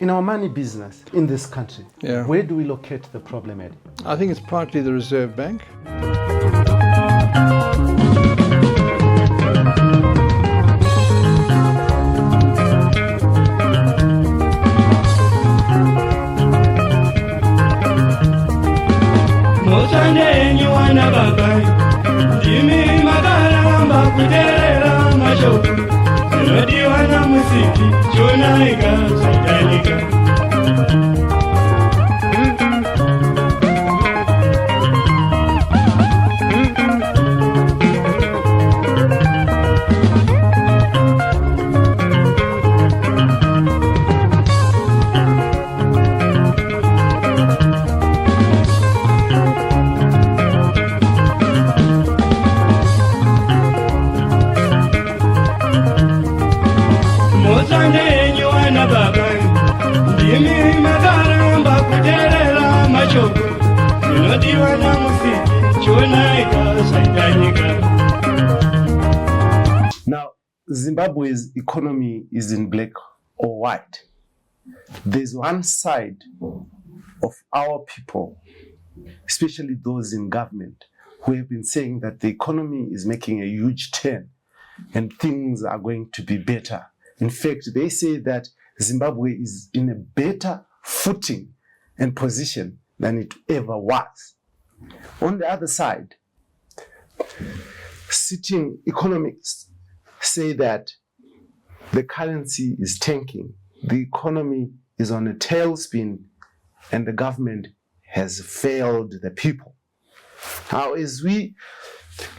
in our money business in this country, where do we locate the problem at? I think it's partly the Reserve Bank. Now, Zimbabwe's economy is in black or white. There's one side of our people, especially those in government, who have been saying that the economy is making a huge turn and things are going to be better. In fact, they say that Zimbabwe is in a better footing and position than it ever was. On the other side, sitting economists say that the currency is tanking, the economy is on a tailspin, and the government has failed the people. Now, as we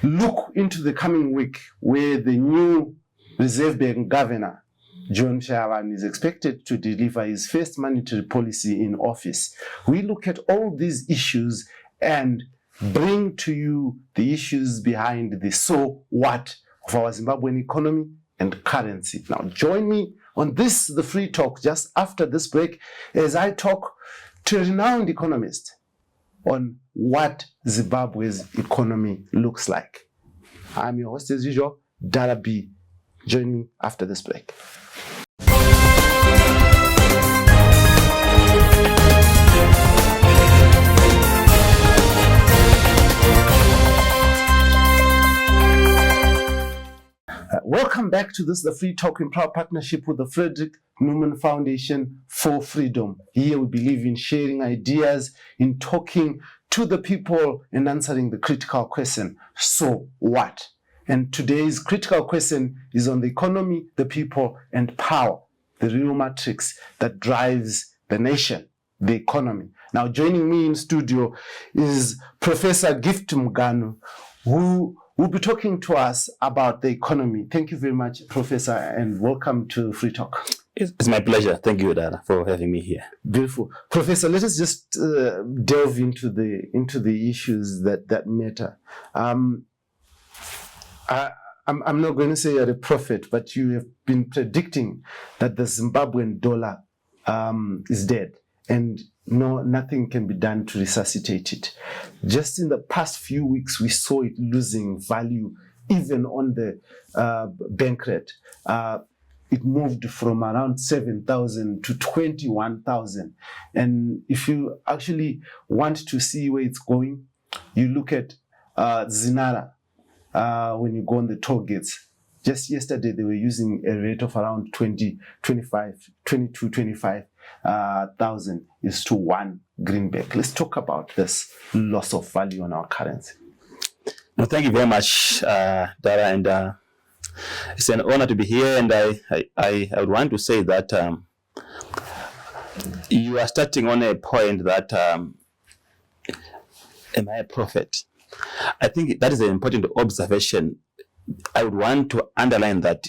look into the coming week, where the new Reserve Bank governor, John Shaban, is expected to deliver his first monetary policy in office, we look at all these issues and bring to you the issues behind the so what of our Zimbabwean economy and currency. Now, join me on this, the Free Talk, just after this break, as I talk to a renowned economist on what Zimbabwe's economy looks like. I'm your host as usual, Dara B. Join me after this break. Welcome back to this, the Free Talk, in proud partnership with the Frederick Newman Foundation for Freedom. Here we believe in sharing ideas, in talking to the people and answering the critical question, so what? And today's critical question is on the economy, the people, and power, the real matrix that drives the nation, the economy. Now, joining me in studio is Professor Gift Mugano, who will be talking to us about the economy. Thank you very much, Professor, and welcome to Free Talk. It's my pleasure. Thank you, Dara, for having me here. Beautiful. Professor, let us just delve into the issues that matter. I'm not going to say you're a prophet, but you have been predicting that the Zimbabwean dollar is dead, and nothing can be done to resuscitate it. Just in the past few weeks, we saw it losing value, even on the bank rate. It moved from around 7,000 to 21,000. And if you actually want to see where it's going, you look at Zinara when you go on the toll gates. Just yesterday, they were using a rate of around 25,000 is to one greenback. Let's talk about this loss of value on our currency. No, thank you very much, Dara, and it's an honor to be here. And I would want to say that you are starting on a point that am I a prophet? I think that is an important observation. I would want to underline that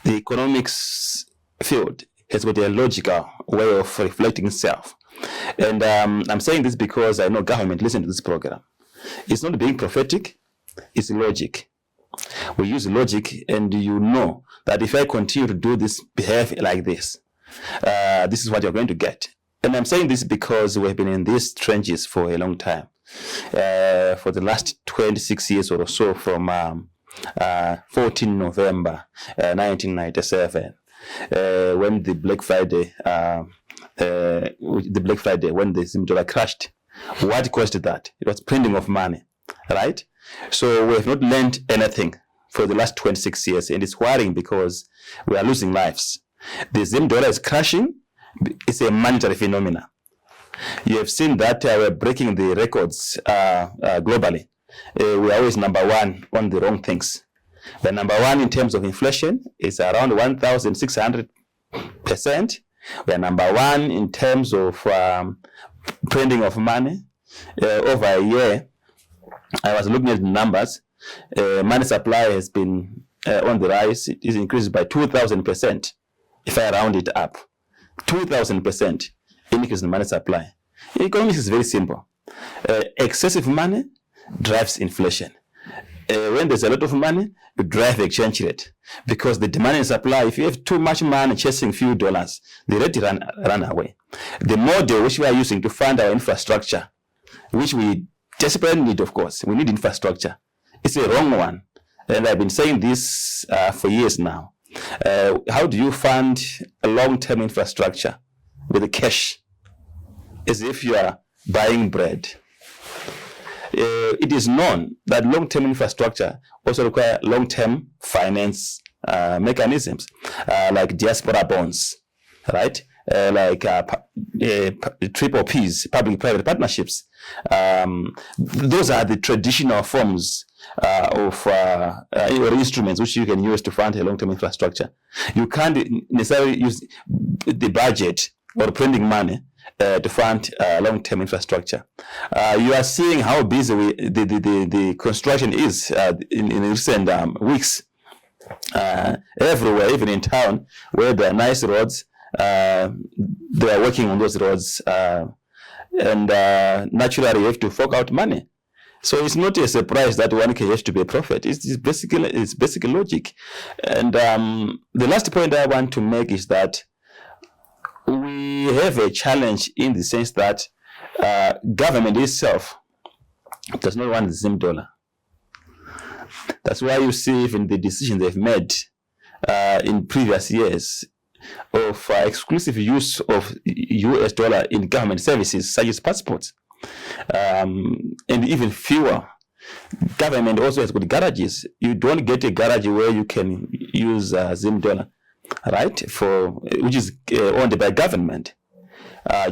the economics field has got a logical way of reflecting itself. And I'm saying this because I know government listen to this program. It's not being prophetic, it's logic. We use logic, and you know that if I continue to do this, behave like this, this is what you're going to get. And I'm saying this because we've been in these trenches for a long time. For the last 26 years or so, from 14 November 1997. when the Black Friday, when the Zim dollar crashed. What caused that? It was printing of money, right? So we have not learned anything for the last 26 years, and it's worrying because we are losing lives. The Zim dollar is crashing. It's a monetary phenomenon. You have seen that we're breaking the records globally. We are always number one on the wrong things. The number one in terms of inflation is around 1,600%. We are number one in terms of printing of money. Over a year, I was looking at the numbers. Money supply has been on the rise. It is increased by 2,000%. If I round it up, 2,000% increase in money supply. Economics is very simple. Excessive money drives inflation. When there's a lot of money, you drive exchange rate, because the demand and supply, if you have too much money chasing few dollars, the rate run away. The model which we are using to fund our infrastructure, which we desperately need, of course, we need infrastructure, it's a wrong one. And I've been saying this for years now. How do you fund a long-term infrastructure with cash as if you are buying bread? It is known that long-term infrastructure also require long-term finance mechanisms, like diaspora bonds, right? Like triple Ps, public-private partnerships. Those are the traditional forms of instruments which you can use to fund a long-term infrastructure. You can't necessarily use the budget or printing money to fund long-term infrastructure. You are seeing how busy the construction is in recent weeks. Everywhere, even in town, where there are nice roads, they are working on those roads, and naturally you have to fork out money. So it's not a surprise that 1K has to be a profit. It's basic logic. And the last point I want to make is that we have a challenge in the sense that government itself does not want the Zim dollar. That's why you see even the decisions they've made in previous years of exclusive use of US dollar in government services such as passports, and even fewer. Government also has good garages. You don't get a garage where you can use Zim dollar, right? Which is owned by government.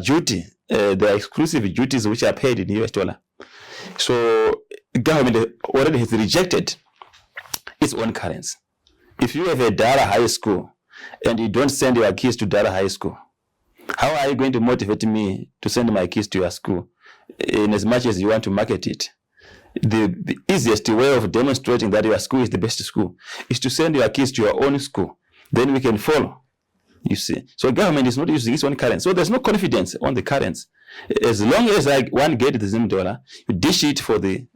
Duty, there are exclusive duties which are paid in US dollar. So government already has rejected its own currency. If you have a Dara high school and you don't send your kids to Dara high school, how are you going to motivate me to send my kids to your school in as much as you want to market it? The easiest way of demonstrating that your school is the best school is to send your kids to your own school. Then we can follow, you see. So government is not using its own currency. So there's no confidence on the currency. As long as one gets the Zim dollar, you dish it for the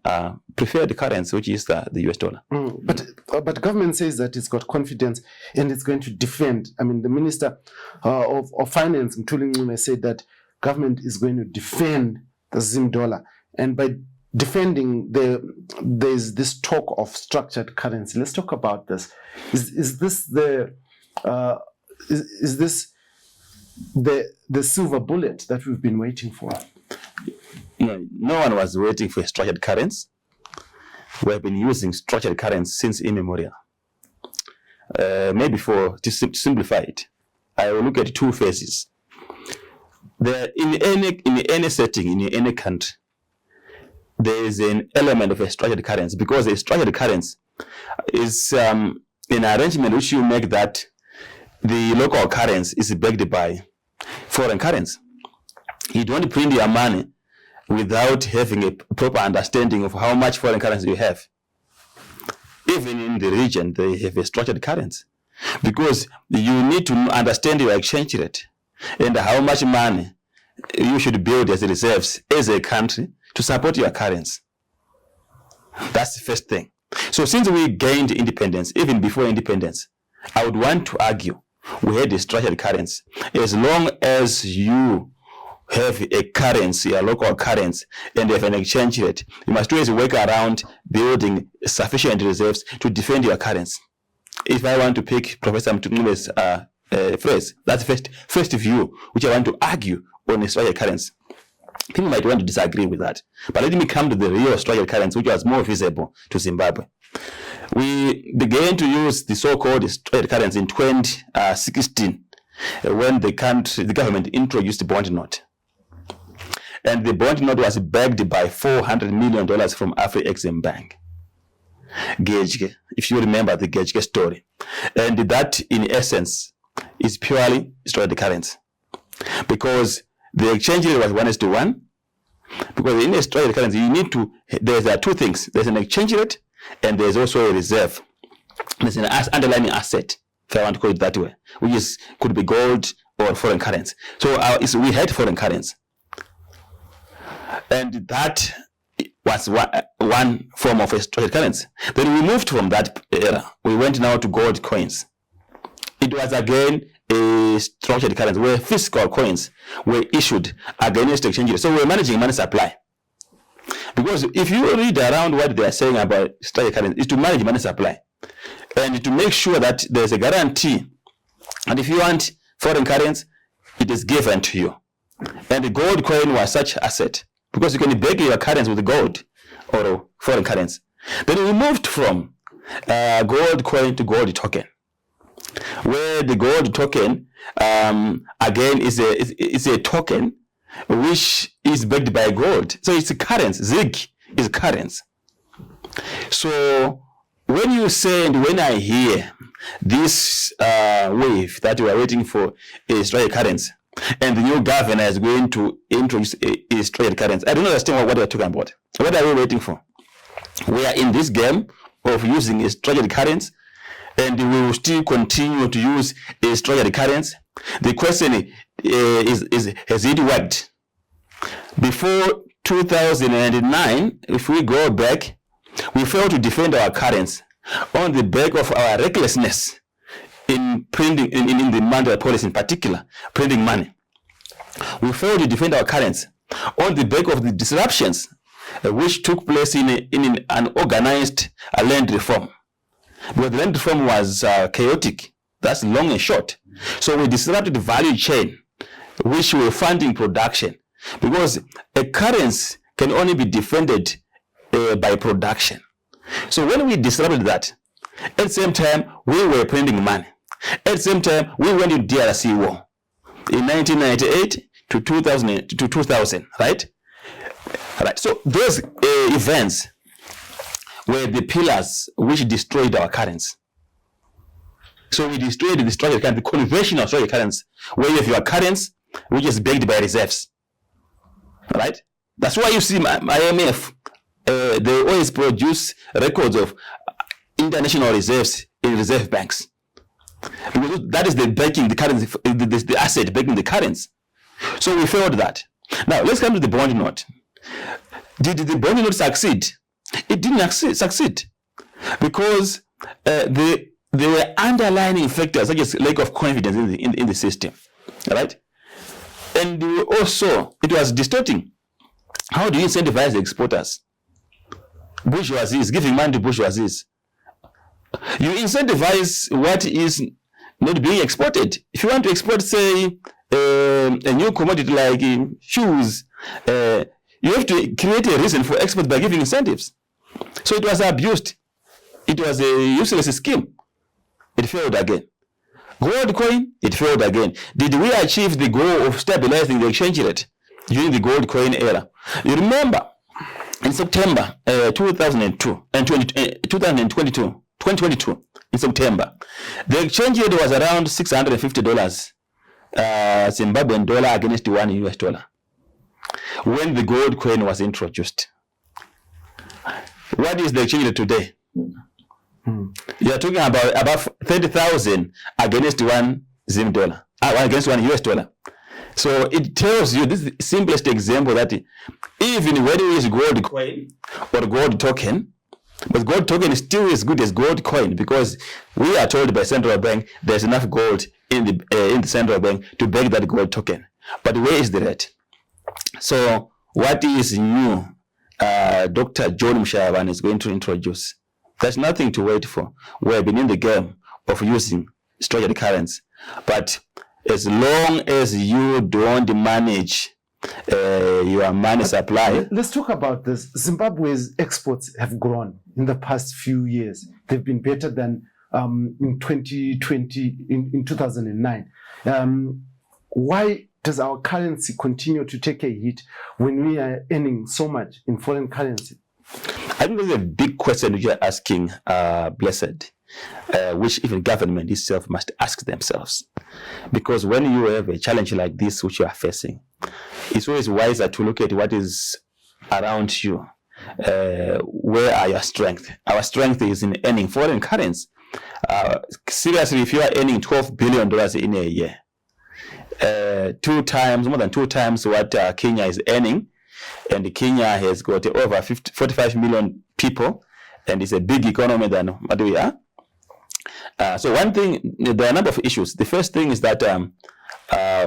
preferred currency, which is the US dollar. But government says that it's got confidence and it's going to defend. I mean, the Minister of Finance, Mtuli, said that government is going to defend the Zim dollar. And by defending, there's this talk of structured currency. Let's talk about this. Is this the silver bullet that we've been waiting for? No one was waiting for a structured currency. We have been using structured currency since immemorial. Maybe to simplify it, I will look at two phases. In any setting, in any country, there is an element of a structured currency, because a structured currency is an arrangement which you make that the local currency is backed by foreign currency. You don't print your money without having a proper understanding of how much foreign currency you have. Even in the region, they have a structured currency, because you need to understand your exchange rate and how much money you should build as reserves as a country to support your currency. That's the first thing. So since we gained independence, even before independence, I would want to argue we had a structured currency. As long as you have a currency, a local currency, and have an exchange rate, you must always work around building sufficient reserves to defend your currency. If I want to pick Professor Mtunule's phrase. That's the first view which I want to argue on a structured currency. People might want to disagree with that. But let me come to the real structured currency, which was more visible to Zimbabwe. We began to use the so-called structured currency in 2016 when the government introduced the bond note. And the bond note was backed by $400 million from Afri-Exim Bank. Gejke, if you remember the Gejke story. And that, in essence, is purely structured currency. Because the exchange rate was 1:1. Because in a structured currency, you need to, there are two things. There's an exchange rate and there's also a reserve. There's an underlying asset, if I want to call it that way, which could be gold or foreign currency. So we had foreign currency. And that was one form of a structured currency. Then we moved from that era. We went now to gold coins. It was again a structured currency where physical coins were issued against exchange rate. So we're managing money supply. Because if you read around what they are saying about structured currency, is to manage money supply and to make sure that there's a guarantee. And if you want foreign currency, it is given to you. And the gold coin was such asset because you can back your currency with gold or foreign currency. Then we moved from gold coin to gold token, where the gold token again is a token which is backed by gold. So it's a currency. Zig is currency. So when you say and when I hear this wave that we are waiting for a structured currency, and the new governor is going to introduce a structured currency, I don't understand what they are talking about. What are we waiting for? We are in this game of using a structured currency, and we will still continue to use a structured currency. The question is has it worked? Before 2009, if we go back, we failed to defend our currency on the back of our recklessness in printing, in the monetary policy in particular, printing money. We failed to defend our currency on the back of the disruptions which took place in an organized land reform. Because the land reform was chaotic. That's long and short. So we disrupted the value chain, which were funding production. Because a currency can only be defended by production. So when we disrupted that, at the same time, we were printing money. At the same time, we went into DRC war in 1998 to 2000, right? Right. So those events were the pillars which destroyed our currency. So we destroyed the structured currency, the conventional structured currency, where you have your currency which is backed by reserves. Right? That's why you see IMF, they always produce records of international reserves in reserve banks. Because that is the backing, the currency, the asset backing the currency. So we failed that. Now let's come to the bond note. Did the bond note succeed? It didn't succeed because there were underlying factors such as lack of confidence in the system, right? And also it was distorting. How do you incentivize the exporters? Bourgeoisies, giving money to bourgeoisies. You incentivize what is not being exported. If you want to export, say, a new commodity like shoes, you have to create a reason for export by giving incentives. So it was abused. It was a useless scheme. It failed again. Gold coin, it failed again. Did we achieve the goal of stabilizing the exchange rate during the gold coin era? You remember, in September 2022, in September, the exchange rate was around $650 Zimbabwean dollar against $1 US when the gold coin was introduced. What is the exchange rate today? You are talking about above 30,000 against $1 Zim dollar, against $1 US. So it tells you, this is the simplest example, that even when we use gold coin or gold token, but gold token is still as good as gold coin, because we are told by central bank there's enough gold in the central bank to back that gold token. But where is the rate? So what is new? Dr. John Mshayavan is going to introduce. There's nothing to wait for. We have been in the game of using structured currency. But as long as you don't manage your money supply. Let's talk about this. Zimbabwe's exports have grown in the past few years. They've been better than in 2020, in 2009. Why does our currency continue to take a hit when we are earning so much in foreign currency? I think that's a big question which you're asking, Blessed, which even government itself must ask themselves. Because when you have a challenge like this which you are facing, it's always wiser to look at what is around you. Where are your strengths? Our strength is in earning foreign currency. Seriously, if you are earning $12 billion in a year, more than two times what Kenya is earning, and Kenya has got over 45 million people, and it's a big economy than what we are. So one thing, there are a number of issues. The first thing is that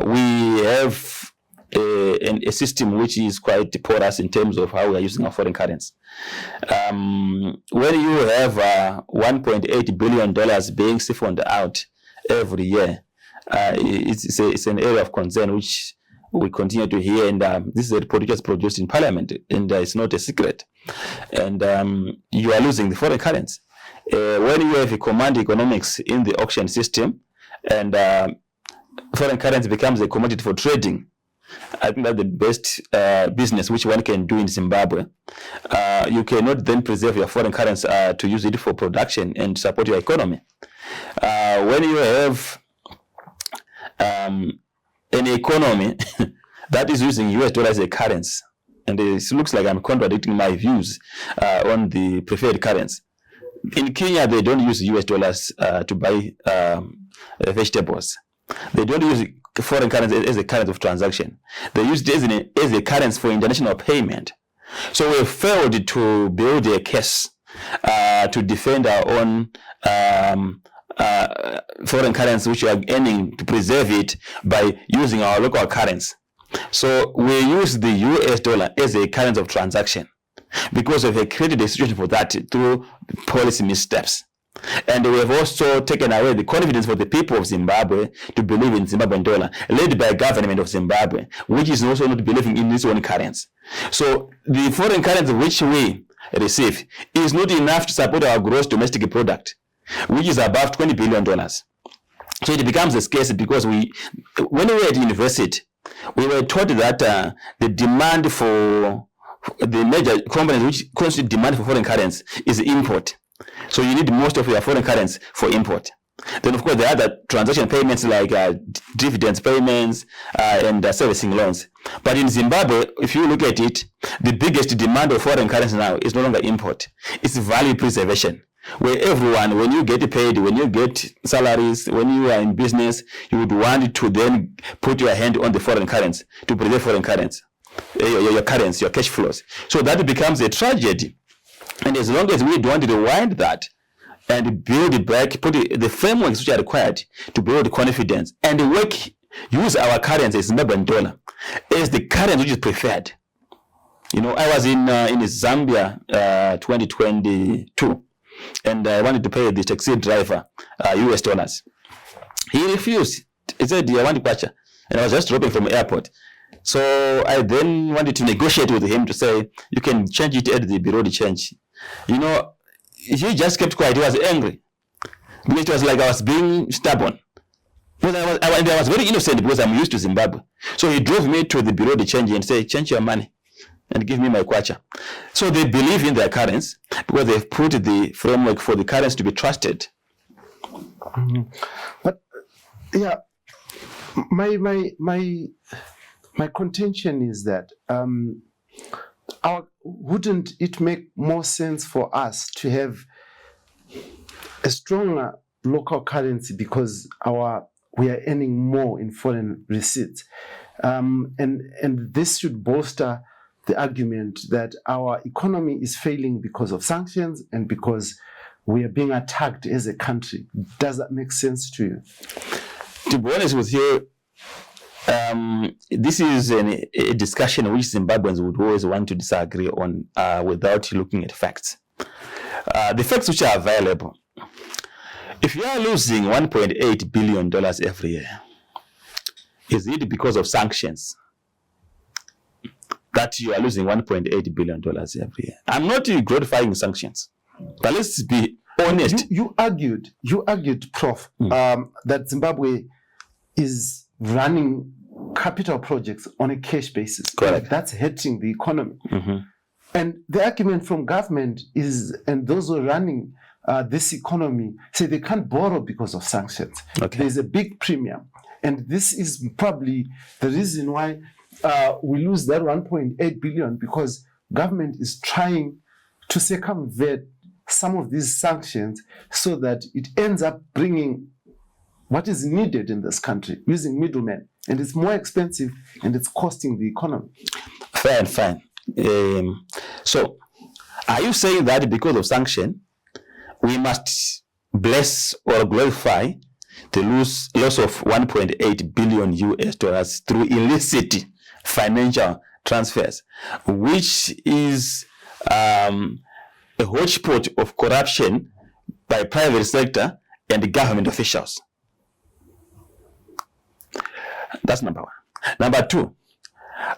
we have a system which is quite porous in terms of how we are using our foreign currency. When you have $1.8 billion being siphoned out every year, it's an area of concern which we continue to hear, and this is a report which is produced in Parliament, and it's not a secret. And you are losing the foreign currency. When you have a command economics in the auction system, and foreign currency becomes a commodity for trading, I think that's the best business which one can do in Zimbabwe. You cannot then preserve your foreign currency to use it for production and support your economy. When you have an economy that is using US dollars as a currency, and it looks like I'm contradicting my views on the preferred currency. In Kenya, they don't use US dollars to buy vegetables. They don't use foreign currency as a currency of transaction. They use it as a currency for international payment. So we failed to build a case to defend our own foreign currency, which we are earning, to preserve it by using our local currency. So we use the US dollar as a currency of transaction because we have created a situation for that through policy missteps. And we have also taken away the confidence for the people of Zimbabwe to believe in Zimbabwean dollar, led by the government of Zimbabwe, which is also not believing in its own currency. So the foreign currency which we receive is not enough to support our gross domestic product, which is above $20 billion. So it becomes a scarce because when we were at university, we were taught that the demand for the major components which constitute demand for foreign currency is import. So you need most of your foreign currency for import. Then, of course, there are other transaction payments like dividends payments and servicing loans. But in Zimbabwe, if you look at it, the biggest demand of foreign currency now is no longer import. It's value preservation, where everyone, when you get paid, when you get salaries, when you are in business, you would want to then put your hand on the foreign currency to preserve foreign currency, your currency, your cash flows. So that becomes a tragedy. And as long as we don't rewind that and build back, put the frameworks which are required to build confidence and use our currency, Zimbabwean dollar, as the currency which is preferred. You know, I was in Zambia 2022, and I wanted to pay the taxi driver US dollars. He refused. He said, I want to purchase. And I was just dropping from the airport. So I then wanted to negotiate with him to say, you can change it at the bureau de change. You know, he just kept quiet. He was angry. Because it was like I was being stubborn. Because I was very innocent because I'm used to Zimbabwe. So he drove me to the bureau de change and said, change your money and give me my kwacha. So they believe in their currency because they've put the framework for the currency to be trusted. Mm-hmm. But yeah, my contention is that wouldn't it make more sense for us to have a stronger local currency because we are earning more in foreign receipts, and this should bolster the argument that our economy is failing because of sanctions and because we are being attacked as a country. Does that make sense to you? To be honest with you, this is a discussion which Zimbabweans would always want to disagree on without looking at facts. The facts which are available If you are losing $1.8 billion every year, is it because of sanctions that you are losing $1.8 billion every year? I'm not glorifying sanctions, but let's be honest. You argued, Prof, that Zimbabwe is running capital projects on a cash basis. Correct. That's hurting the economy. And the argument from government is, and those who are running this economy say they can't borrow because of sanctions. Okay. There's a big premium. And this is probably the reason why we lose that 1.8 billion, because government is trying to circumvent some of these sanctions so that it ends up bringing what is needed in this country using middlemen. And it's more expensive and it's costing the economy. Fine. So, are you saying that because of sanction, we must bless or glorify the loss of 1.8 billion US dollars through illicit financial transfers, which is a hodgepodge of corruption by private sector and government officials? That's number one. Number two,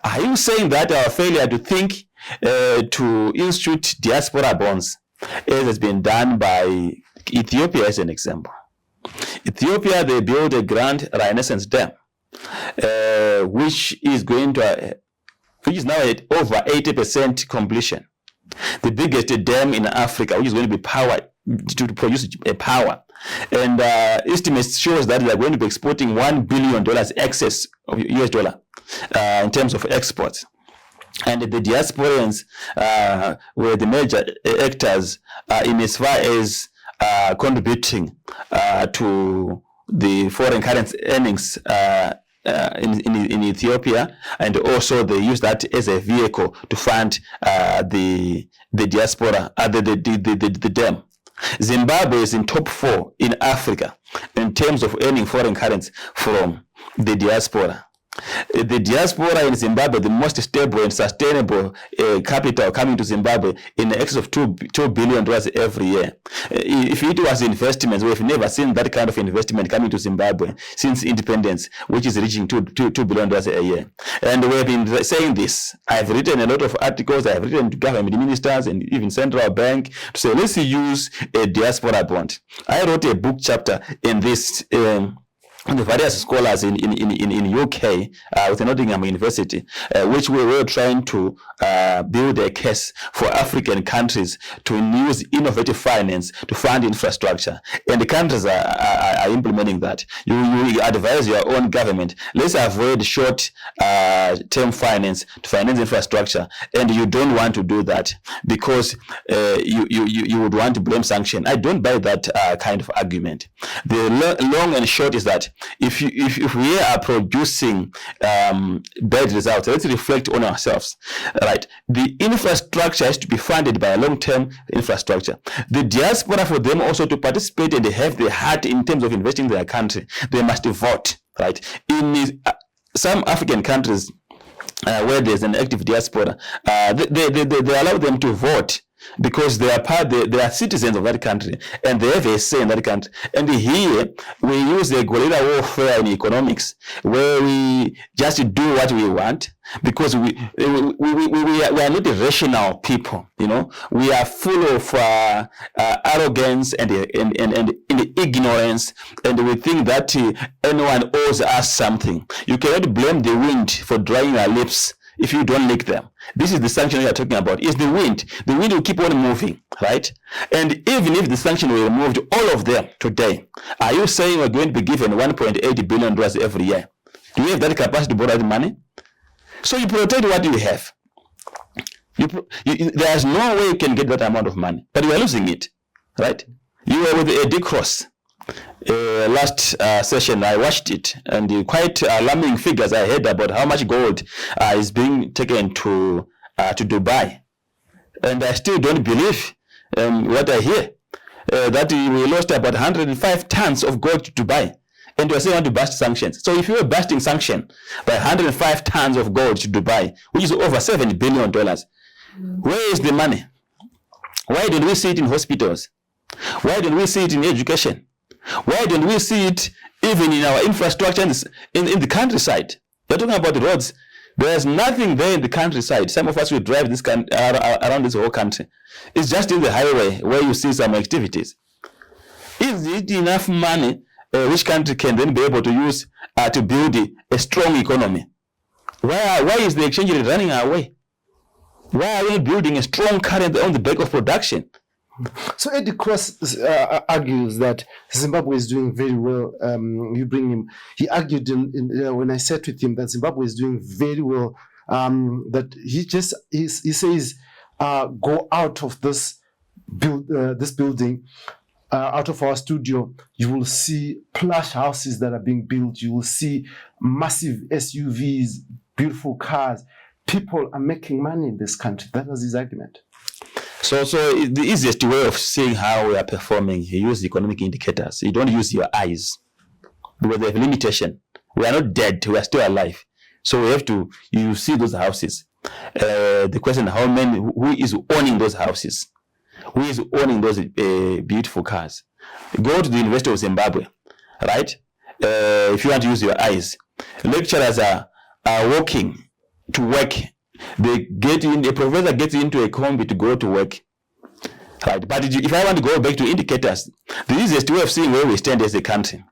are you saying that our failure to think to institute diaspora bonds, as has been done by Ethiopia as an example? Ethiopia, they built a grand Renaissance dam, which is now at over 80% completion. The biggest dam in Africa, which is going to be to produce power. And estimates shows that they are going to be exporting $1 billion excess of US dollar in terms of exports. And the diasporans were the major actors in as far as contributing to the foreign currency earnings in Ethiopia, and also they use that as a vehicle to fund the diaspora, the dam. Zimbabwe is in top 4 in Africa in terms of earning foreign currency from the diaspora. The diaspora in Zimbabwe, the most stable and sustainable capital coming to Zimbabwe in excess of $2 billion every year. If it was investments, we've never seen that kind of investment coming to Zimbabwe since independence, which is reaching $2 billion a year. And we've been saying this. I've written a lot of articles. I've written to government ministers and even central bank to say, let's use a diaspora bond. I wrote a book chapter in this the various scholars in UK with Nottingham University, which we were trying to build a case for African countries to use innovative finance to fund infrastructure, and the countries are implementing that. You advise your own government, let's avoid short-term finance to finance infrastructure, and you don't want to do that because you would want to blame sanction. I don't buy that kind of argument. The long and short is that if we are producing bad results, let's reflect on ourselves, right? The infrastructure has to be funded by a long-term infrastructure. The diaspora, for them also to participate and have the heart in terms of investing in their country, they must vote, right? In some African countries where there's an active diaspora, they allow them to vote, because they are citizens of that country and they have a say in that country. And here we use the guerrilla warfare in economics, where we just do what we want, because we are not rational people. We are full of arrogance and ignorance, and we think that anyone owes us something. You cannot blame the wind for drying our lips if you don't lick them. This is the sanction we are talking about. It's the wind. The wind will keep on moving, right? And even if the sanction were removed, all of them today, are you saying we're going to be given $1.8 billion every year? Do you have that capacity to borrow the money? So you protect what you have. There's no way you can get that amount of money, but you are losing it, right? You were with a D-Cross. Last session I watched it, and quite alarming figures I heard about how much gold is being taken to Dubai, and I still don't believe what I hear, that we lost about 105 tons of gold to Dubai, and we're saying we want to bust sanctions. So if you were busting sanction by 105 tons of gold to Dubai, which is over $7 billion, where is the money? Why don't we see it in hospitals? Why don't we see it in education? Why don't we see it even in our infrastructure in the countryside? We're talking about the roads. There's nothing there in the countryside. Some of us will drive this around this whole country. It's just in the highway where you see some activities. Is it enough money which country can then be able to use to build a strong economy? Why is the exchange rate running away? Why are we building a strong currency on the back of production? So Eddie Cross argues that Zimbabwe is doing very well. You bring him. He argued when I sat with him that Zimbabwe is doing very well. That he says go out of this building, out of our studio. You will see plush houses that are being built. You will see massive SUVs, beautiful cars. People are making money in this country. That was his argument. So the easiest way of seeing how we are performing, you use economic indicators. You don't use your eyes because they have limitation. We are not dead. We are still alive. So we have to, you see those houses. The question, who is owning those houses? Who is owning those beautiful cars? Go to the University of Zimbabwe, right? If you want to use your eyes. Lecturers are walking to work. A professor gets into a combi to go to work, right? But if I want to go back to indicators, the easiest way of seeing where we stand as a country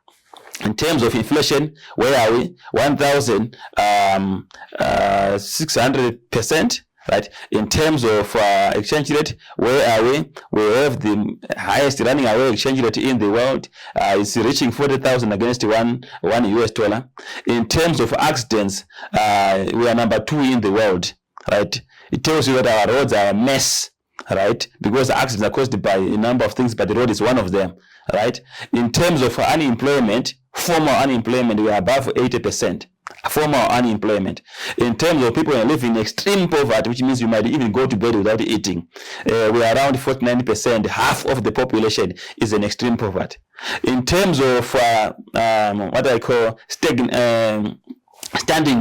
in terms of inflation, where are we? 1,600%, right? In terms of exchange rate, where are we? We have the highest running away exchange rate in the world. It's reaching 40,000 against one US dollar. In terms of accidents, we are number 2 in the world, right? It tells you that our roads are a mess, right? Because accidents are caused by a number of things, but the road is one of them, right? In terms of unemployment, formal unemployment, we are above 80%. Formal unemployment. In terms of people who live in extreme poverty, which means you might even go to bed without eating, we are around 49%. Half of the population is in extreme poverty. In terms of what I call standing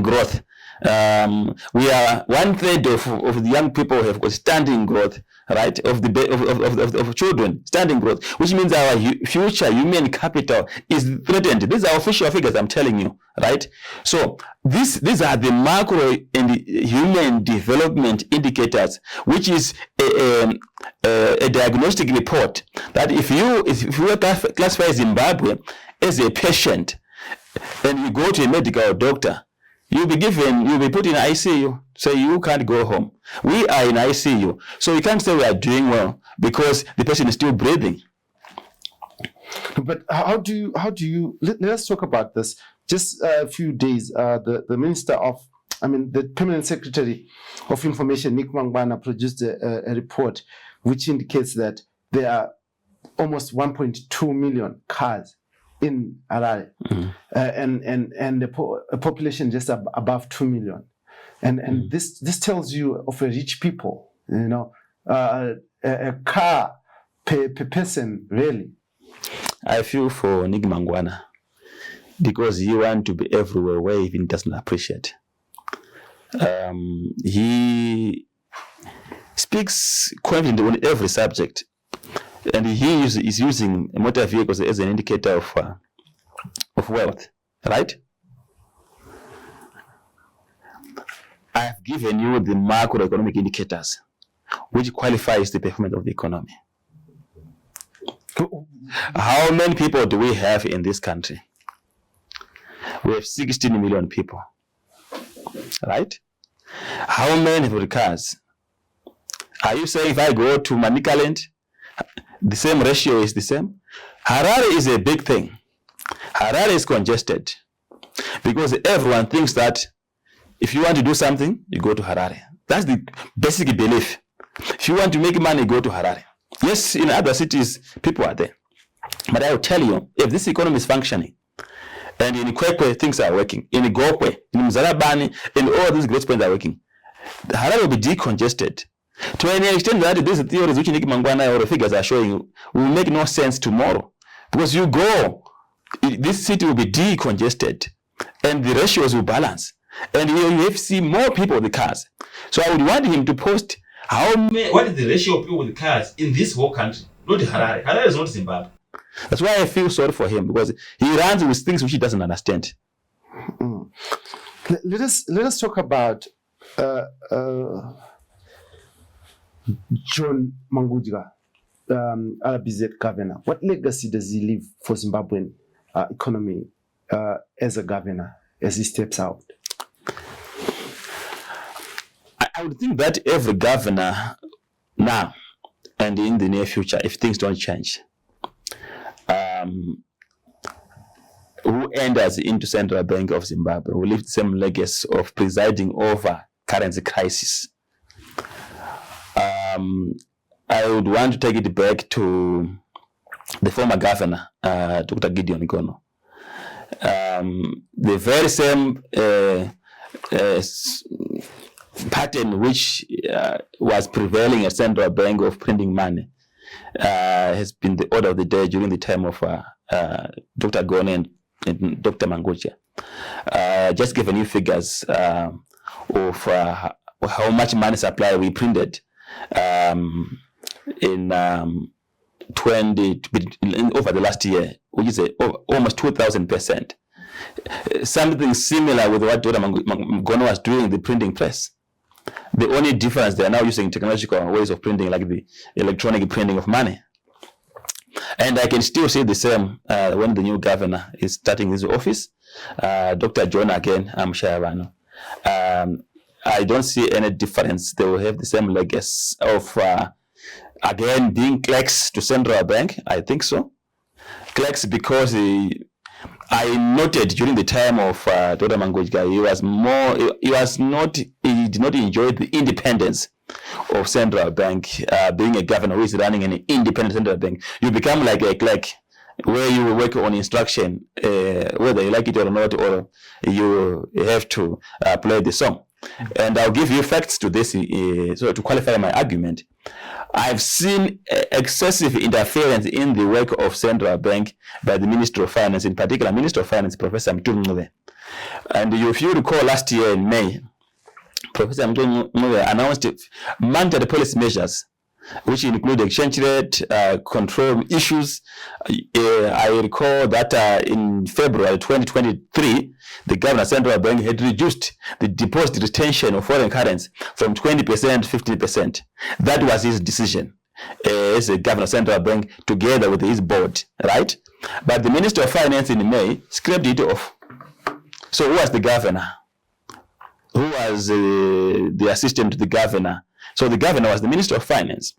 growth, we are 1/3 of the young people have got standing growth, right? Of children, standing growth, which means our future human capital is threatened. These are official figures, I'm telling you, right? So these are the macro and the human development indicators, which is a diagnostic report that if you classify Zimbabwe as a patient and you go to a medical doctor, you'll be put in ICU, so you can't go home. We are in ICU, so we can't say we are doing well because the person is still breathing. But how do you let us talk about this. Just a few days, the Permanent Secretary of Information, Nick Mangwana, produced a report which indicates that there are almost 1.2 million cars in Harare, and a population just above 2 million, and this tells you of a rich people, a car per person, really. I feel for Nick Mangwana because he wants to be everywhere where he even doesn't appreciate. He speaks confidently on every subject. And he is using motor vehicles as an indicator of wealth, right? I have given you the macroeconomic indicators, which qualifies the performance of the economy. How many people do we have in this country? We have 16 million people, right? How many have got cars? Are you saying if I go to Manicaland, the same ratio is the same? Harare is a big thing. Harare is congested because everyone thinks that if you want to do something, you go to Harare. That's the basic belief. If you want to make money, go to Harare. Yes, in other cities, people are there. But I will tell you, if this economy is functioning, and in Kwekwe, things are working, in Gokwe, in Mzalabani, in all these great points are working, Harare will be decongested. To an extent that these theories which Nick Mangwana or the figures are showing will make no sense tomorrow. Because you go, this city will be decongested and the ratios will balance. And you have to see more people with the cars. So I would want him to post what is the ratio of people with cars in this whole country? Not Harare. Harare is not Zimbabwe. That's why I feel sorry for him, because he runs with things which he doesn't understand. Mm. Let us talk about John Mangudya, RBZ governor. What legacy does he leave for Zimbabwean economy as a governor as he steps out? I would think that every governor now and in the near future, if things don't change, who enters into Central Bank of Zimbabwe will leave the same legacy of presiding over currency crisis. I would want to take it back to the former governor, Dr. Gideon Mugano. The very same pattern which was prevailing at Central Bank of printing money has been the order of the day during the time of Dr. Gone and Dr. Mangudya. Just given you figures of how much money supply we printed over the last year, which is almost 2,000%. Something similar with what Dr. Mugano was doing in the printing press. The only difference, they are now using technological ways of printing, like the electronic printing of money. And I can still see the same when the new governor is starting his office. Dr. John again, Shavano. I don't see any difference. They will have the same legacy of, again, being clerks to Central Bank. I think so. Clerks because I noted during the time of Dr. Mangudya, he did not enjoy the independence of Central Bank. Being a governor who is running an independent Central Bank, you become like a clerk where you work on instruction, whether you like it or not, or you have to play the song. And I'll give you facts to this so to qualify my argument. I've seen excessive interference in the work of Central Bank by the Minister of Finance, in particular Minister of Finance, Professor Mutungube. And if you recall last year in May, Professor Mutungube announced mandatory policy measures, which include exchange rate control issues. I recall that in February 2023, the governor of Central Bank had reduced the deposit retention of foreign currency from 20% to 15%. That was his decision as a governor of Central Bank together with his board, right? But the Minister of Finance in May scrapped it off. So who was the governor? Who was the assistant to the governor? So the governor was the Minister of Finance.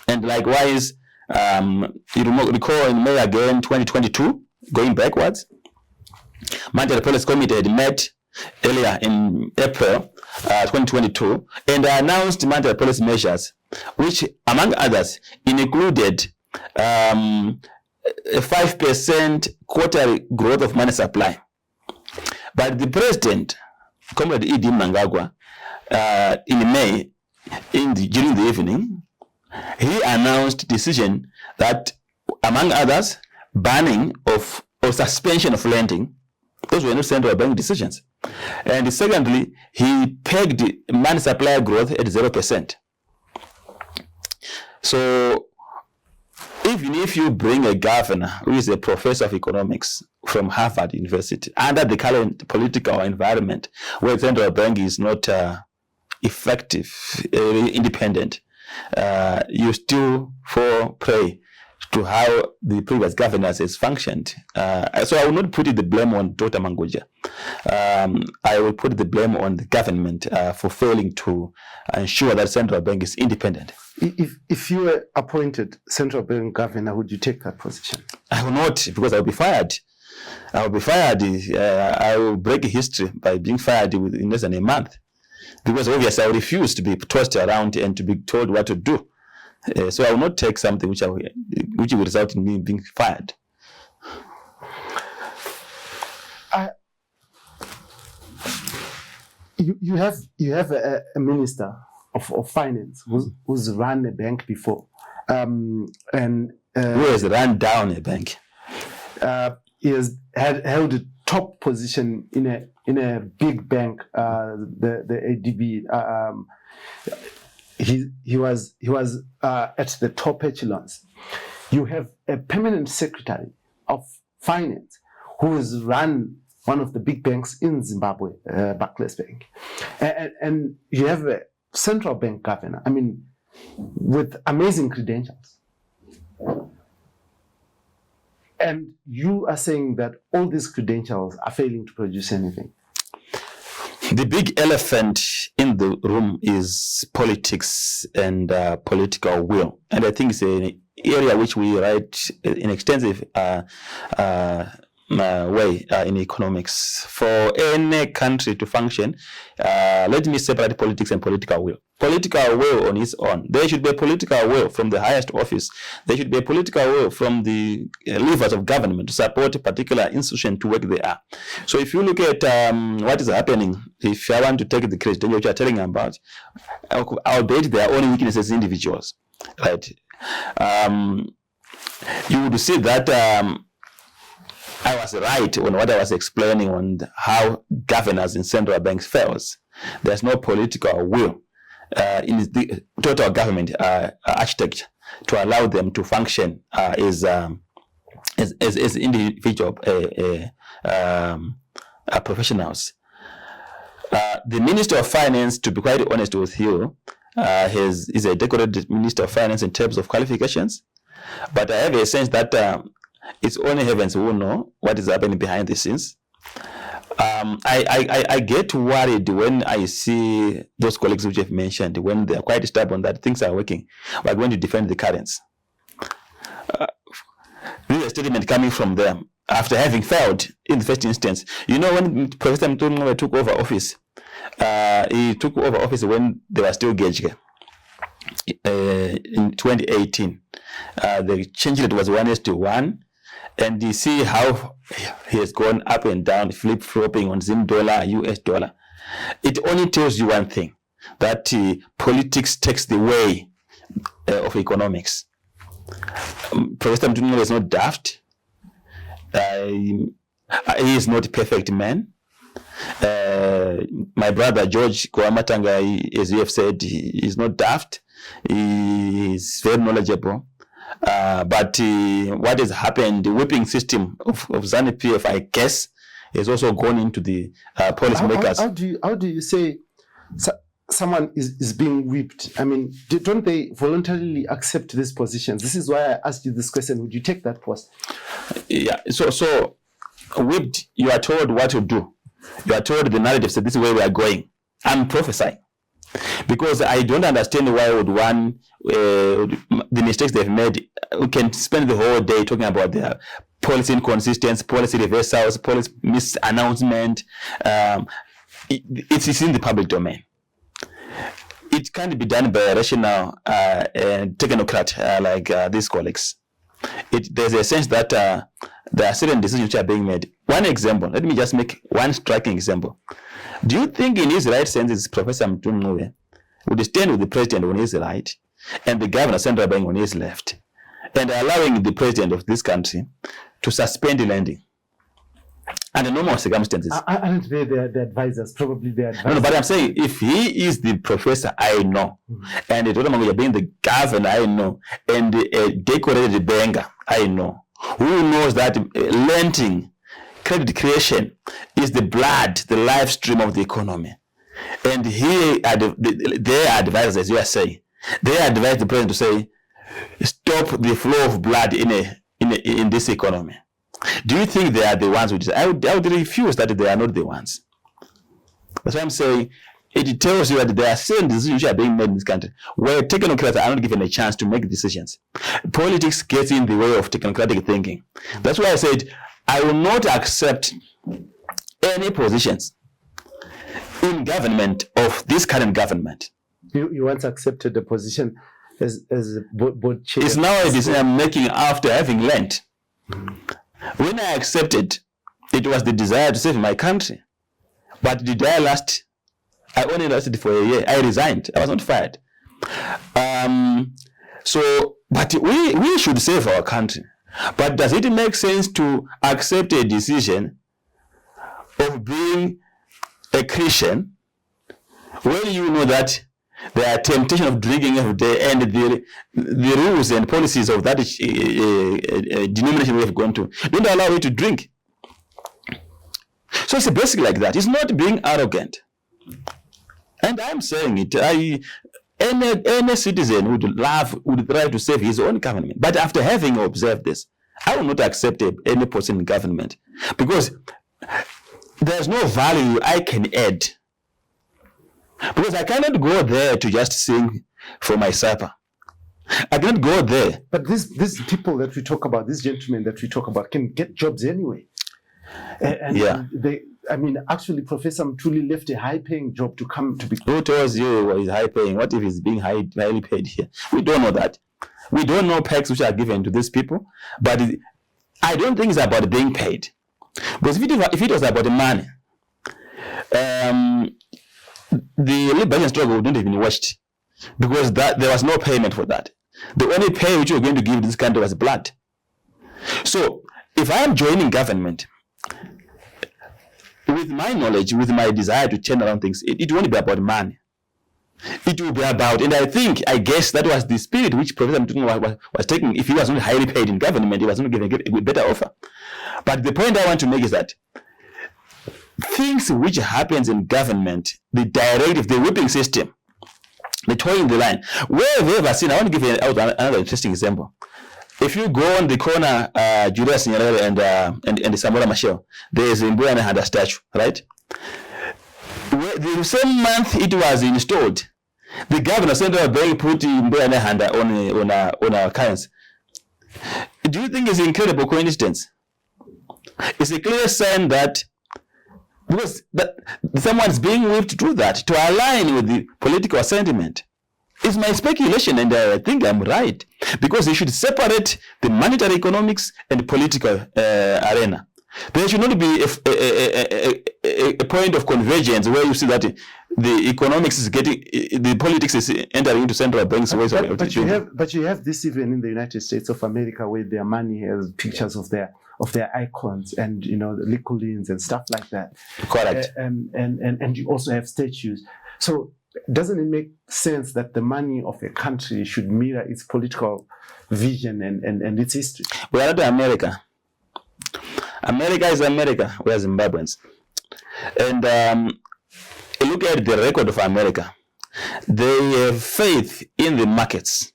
And likewise, you recall in May again, 2022, going backwards, Monetary Policy Committee had met earlier in April 2022 and announced monetary policy measures, which, among others, included a 5% quarterly growth of money supply. But the president, Comrade Idi Mnangagwa, in May, during the evening, he announced decision that, among others, banning of or suspension of lending. Those were not central bank decisions. And secondly, he pegged money supply growth at 0%. So even if you bring a governor who is a professor of economics from Harvard University, under the current political environment where the central bank is not effective, independent, you still fall prey to how the previous governance has functioned. So I will not put the blame on Dr. Mangudya. I will put the blame on the government for failing to ensure that central bank is independent. If you were appointed central bank governor, would you take that position? I will not, because I will be fired. I will be fired. I will break history by being fired in less than a month. Because obviously I refuse to be tossed around and to be told what to do. So I will not take something which will result in me being fired. You have a minister of finance who's run a bank before, and who has run down a bank. He has held a top position in a big bank, the ADB. He was at the top echelons. You have a permanent secretary of finance who has run one of the big banks in Zimbabwe, Barclays Bank. And you have a central bank governor, I mean, with amazing credentials. And you are saying that all these credentials are failing to produce anything. The big elephant in the room is politics and political will. And I think it's an area which we write in extensive way in economics. For any country to function, let me separate politics and political will. Political will on its own. There should be a political will from the highest office. There should be a political will from the levers of government to support a particular institution to work there. So if you look at what is happening, if I want to take the credit which you are telling about, I'll bet their own weaknesses as individuals, right? You would see that I was right on what I was explaining on how governors in central banks fails. There's no political will in the total government architecture to allow them to function as individual professionals. The Minister of Finance, to be quite honest with you, is a decorated Minister of Finance in terms of qualifications, but I have a sense that it's only heavens who know what is happening behind the scenes. I get worried when I see those colleagues which have mentioned, when they are quite stubborn that things are working. We're going to defend the currents. This is a statement coming from them after having failed in the first instance. You know, when Professor Mutungwe took over office, he took over office when they were still Gejke. In 2018, the change rate was 1:1. And you see how he has gone up and down, flip-flopping on Zim dollar, US dollar. It only tells you one thing, that politics takes the way of economics. Professor Mutungwe is not daft. He is not a perfect man. My brother George Kwamatanga, as you have said, he is not daft. He is very knowledgeable. But what has happened, the whipping system of Zanu PF, I guess, has also gone into the policymakers. How do you say someone is being whipped? I mean, don't they voluntarily accept these positions? This is why I asked you this question. Would you take that post? Yeah, so whipped, you are told what to do. You are told the narrative said this is where we are going. I'm prophesying. Because I don't understand why would one, the mistakes they've made, we can spend the whole day talking about their policy inconsistency, policy reversals, policy misannouncement. It's in the public domain. It can't be done by a rational technocrat like these colleagues. There's a sense that there are certain decisions which are being made. One example, let me just make one striking example. Do you think in his right senses Professor Mutungwe would stand with the president on his right and the governor central bank on his left and allowing the president of this country to suspend the lending under normal circumstances? Aren't they the advisors? Probably the advisors. No, but I'm saying if he is the professor, I know, and the Dynamos being the governor, I know, and the decorated banker, I know, who knows that lending, credit creation is the blood, the life stream of the economy. And here are their advisors, as you are saying, they advise the president to say, stop the flow of blood in this economy. Do you think they are the ones who decide? I would refuse that they are not the ones. That's why I'm saying it tells you that there are certain decisions which are being made in this country where technocrats are not given a chance to make decisions. Politics gets in the way of technocratic thinking. That's why I said I will not accept any positions in government of this current government. You once accepted the position as board chair. It's now a decision I'm making after having learned. When I accepted, it was the desire to save my country. But did I last? I only lasted for a year. I resigned. I was not fired. But we should save our country. But does it make sense to accept a decision of being a Christian when you know that there are temptation of drinking every day, and the rules and policies of that denomination we have gone to don't allow you to drink. So it's basically like that. It's not being arrogant. And I'm saying it. Any citizen would try to save his own government. But after having observed this, I will not accept any person in government, because there's no value I can add. Because I cannot go there to just sing for my supper. I cannot go there. But these people that we talk about, these gentlemen that we talk about, can get jobs anyway. And they, I mean, actually, Professor Mtuli left a high-paying job to come to be. Who tells you what is high-paying? What if he's being highly paid here? We don't know that. We don't know perks which are given to these people. But I don't think it's about being paid. Because if it was about the money, the liberation struggle wouldn't have been watched, because there was no payment for that. The only pay which you're going to give this country was blood. So if I am joining government, with my knowledge, with my desire to turn around things, it won't be about money. It will be about, and I guess that was the spirit which Professor Mtuli was taking. If he was not highly paid in government, he was not given a better offer. But the point I want to make is that things which happens in government, the directive, the whipping system, the toying the line, where have you ever seen? I want to give you another interesting example. If you go on the corner, Julius Nyerere and Samora Machel, there is a Mbuyane Handa statue, right? The same month it was installed, the governor Central Bank put Mbuyane Handa on our currency. Do you think it's an incredible coincidence? It's a clear sign that because someone's being whipped to do that, to align with the political sentiment. It's my speculation, and I think I'm right, because they should separate the monetary economics and political arena. There should not be a point of convergence where you see that the economics is getting, the politics is entering into central banks. But you have this even in the United States of America, where their money has pictures of their icons and the licolines and stuff like that. Correct. And you also have statues. So doesn't it make sense that the money of a country should mirror its political vision and its history? We are not America. America is America. We are Zimbabweans. And look at the record of America. They have faith in the markets.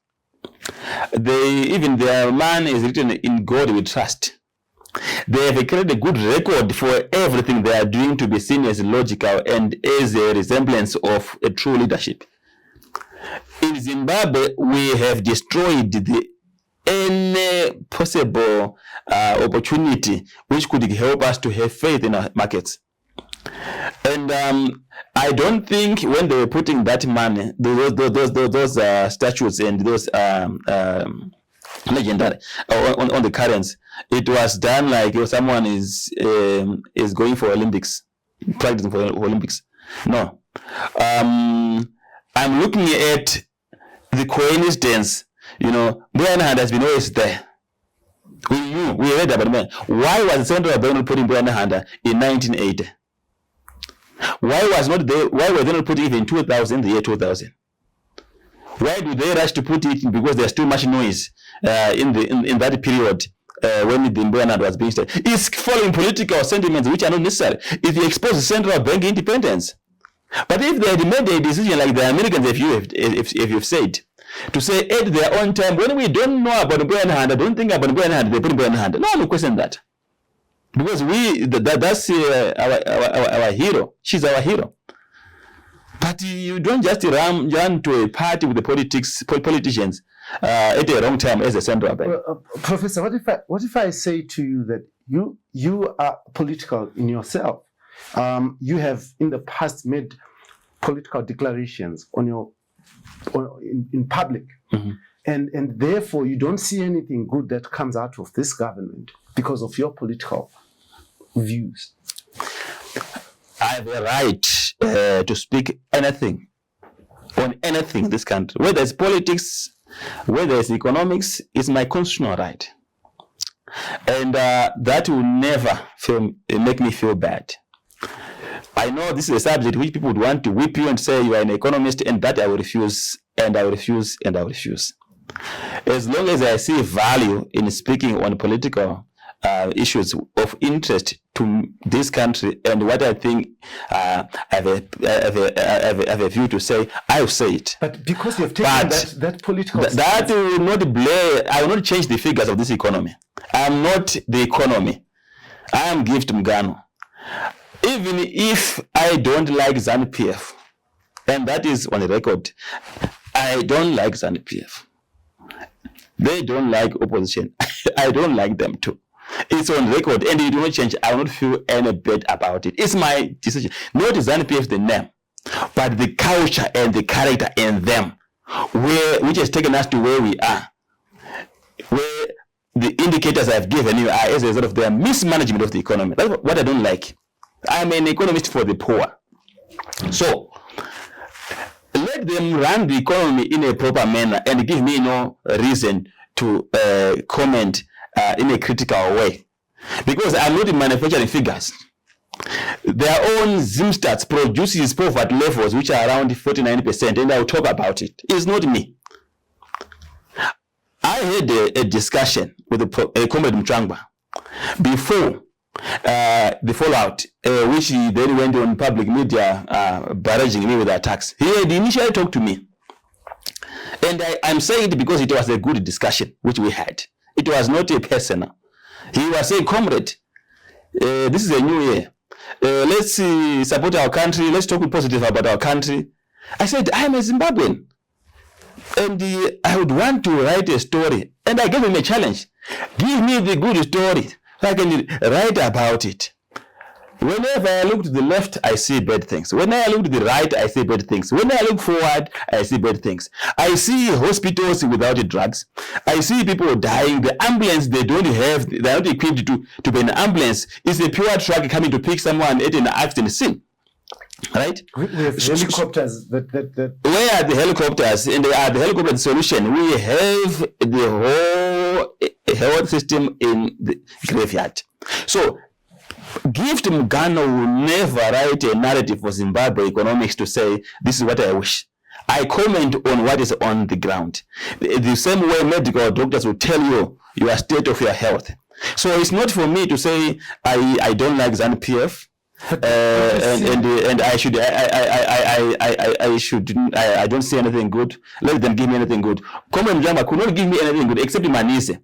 Even their man is written, in God we trust. They have created a good record for everything they are doing to be seen as logical and as a resemblance of a true leadership. In Zimbabwe, we have destroyed any possible opportunity which could help us to have faith in our markets. And I don't think when they were putting that money, those statues and those legendary on the currency, it was done like someone is going for Olympics, practicing for Olympics. No, I'm looking at the coincidence. Mbuyane Handa has been always there. We read about man. Why was the central bank putting Mbuyane Handa in 1980? Why were they not putting it in 2000, the year 2000? Why do they rush to put it in? Because there's too much noise in that period when the Mbuyane Handa was being started. It's following political sentiments which are not necessary. If you expose the central bank independence, but if they had made a decision like the Americans, if you've said, to say at their own time, when we don't know about Mbuyane Handa, don't think about Mbuyane Handa, they put Mbuyane Handa. No one will question that. Because that's our hero. She's our hero. But you don't just run to a party with the politicians at the wrong time as a central bank. Professor, what if I say to you that you are political in yourself? You have in the past made political declarations in public, mm-hmm. and therefore you don't see anything good that comes out of this government because of your political views. I have a right to speak anything on anything in this country, whether it's politics, whether it's economics. It's my constitutional right, and that will never make me feel bad. I know this is a subject which people would want to whip you and say you are an economist, and that I will refuse, and I will refuse, and I will refuse. As long as I see value in speaking on political issues of interest to this country and what I think I have a view to say, I will say it. But because you have taken that political that will not blame, I will not change the figures of this economy. I am not the economy. I am Gift Mugano. Even if I don't like Zanu PF, and that is on the record, I don't like Zanu PF. They don't like opposition. I don't like them too. It's on record, and it will not change. I will not feel any bad about it. It's my decision. Not Zanu PF the name, but the culture and the character in them, which has taken us to where we are, where the indicators I've given you are as a result of their mismanagement of the economy. That's what I don't like. I'm an economist for the poor. So let them run the economy in a proper manner and give me no reason to comment in a critical way. Because I'm not manufacturing figures. Their own ZimStats produces poverty levels which are around 49%, and I'll talk about it. It's not me. I had a discussion with a comrade Mchangwa before the fallout, which he then went on public media barraging me with attacks. He had initially talked to me. And I'm saying it because it was a good discussion which we had. It was not a personal. He was saying, comrade, this is a new year. Let's support our country. Let's talk positive about our country. I said, I'm a Zimbabwean. And I would want to write a story. And I gave him a challenge. Give me the good story so I can write about it. Whenever I look to the left, I see bad things. When I look to the right, I see bad things. When I look forward, I see bad things. I see hospitals without drugs. I see people dying. The ambulance they don't have, they're not equipped to be an ambulance. It's a pure truck coming to pick someone at an accident scene. Right? We have helicopters that Where are the helicopters? And they are the helicopter solution. We have the whole health system in the graveyard. So Gift Mugano will never write a narrative for Zimbabwe economics to say, this is what I wish. I comment on what is on the ground. The same way medical doctors will tell you your state of your health. So it's not for me to say, I don't like Zanu PF. And I don't see anything good. Let them give me anything good. Common Jama could not give me anything good except Manise.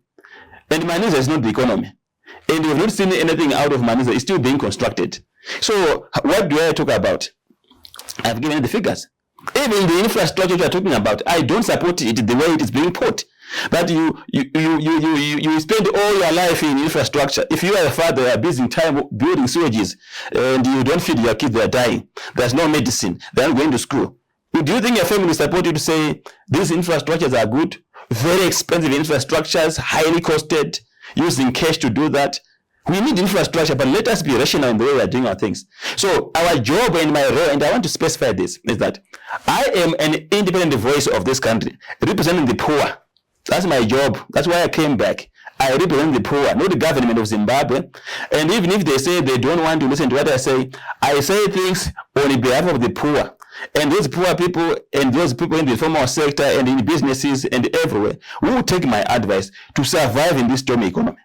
And Manise is not the economy. And we've not seen anything out of Manise. It's still being constructed. So what do I talk about? I've given the figures. Even the infrastructure you are talking about, I don't support it the way it is being put. But you spend all your life in infrastructure. If you are a father, you are busy time building sewages, and you don't feed your kids, they are dying. There's no medicine. They aren't going to school. Do you think your family support you to say these infrastructures are good? Very expensive infrastructures, highly costed, using cash to do that. We need infrastructure, but let us be rational in the way we are doing our things. So our job and my role, and I want to specify this, is that I am an independent voice of this country, representing the poor. That's my job. That's why I came back. I represent the poor, not the government of Zimbabwe. And even if they say they don't want to listen to what I say things on behalf of the poor. And those poor people and those people in the formal sector and in businesses and everywhere will take my advice to survive in this stormy economy.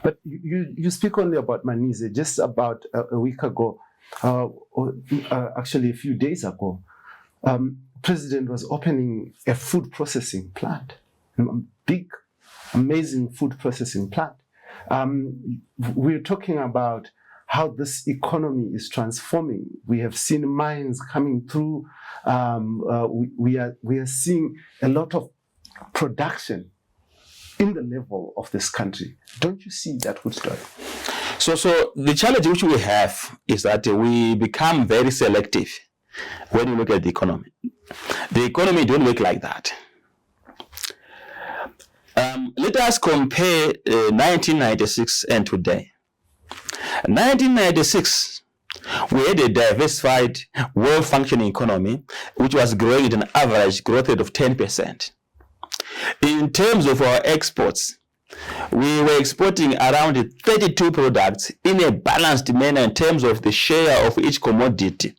But you speak only about Manise. Just about a week ago, actually a few days ago, President was opening a food processing plant, a big, amazing food processing plant. We're talking about how this economy is transforming. We have seen mines coming through. We are seeing a lot of production in the level of this country. Don't you see that good story? So the challenge which we have is that we become very selective when you look at the economy. The economy don't work like that. Let us compare 1996 and today. 1996, we had a diversified, well-functioning economy, which was growing at an average growth rate of 10%. In terms of our exports, we were exporting around 32 products in a balanced manner in terms of the share of each commodity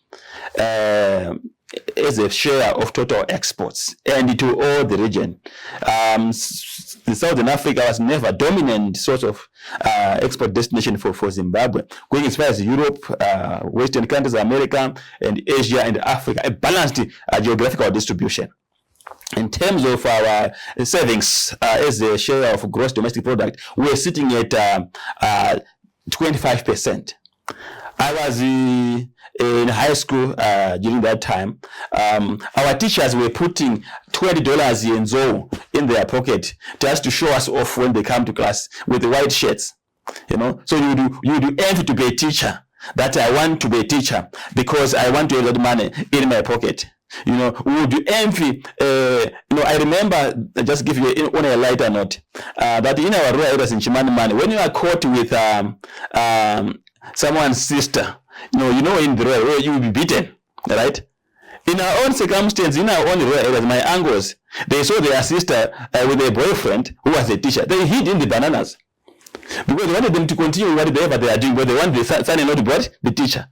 as a share of total exports and to all the region. The Southern Africa was never dominant source of export destination for Zimbabwe, going as far as Europe, Western countries, America, and Asia and Africa, a balanced geographical distribution. In terms of our savings as a share of gross domestic product, we're sitting at 25%. I was in high school during that time. Our teachers were putting $20 in their pocket just to show us off when they come to class with the white shirts. So you do envy to be a teacher. That I want to be a teacher because I want to have that money in my pocket. We would do envy. I remember, just give you on a lighter note, that in our rural areas in Chimani, when you are caught with someone's sister, in the rural area, you will be beaten, right? In our own circumstance, in our own rural areas, my uncles, they saw their sister with a boyfriend who was a teacher. They hid in the bananas because they wanted them to continue whatever they are doing, but they want the son-in-law to be the teacher.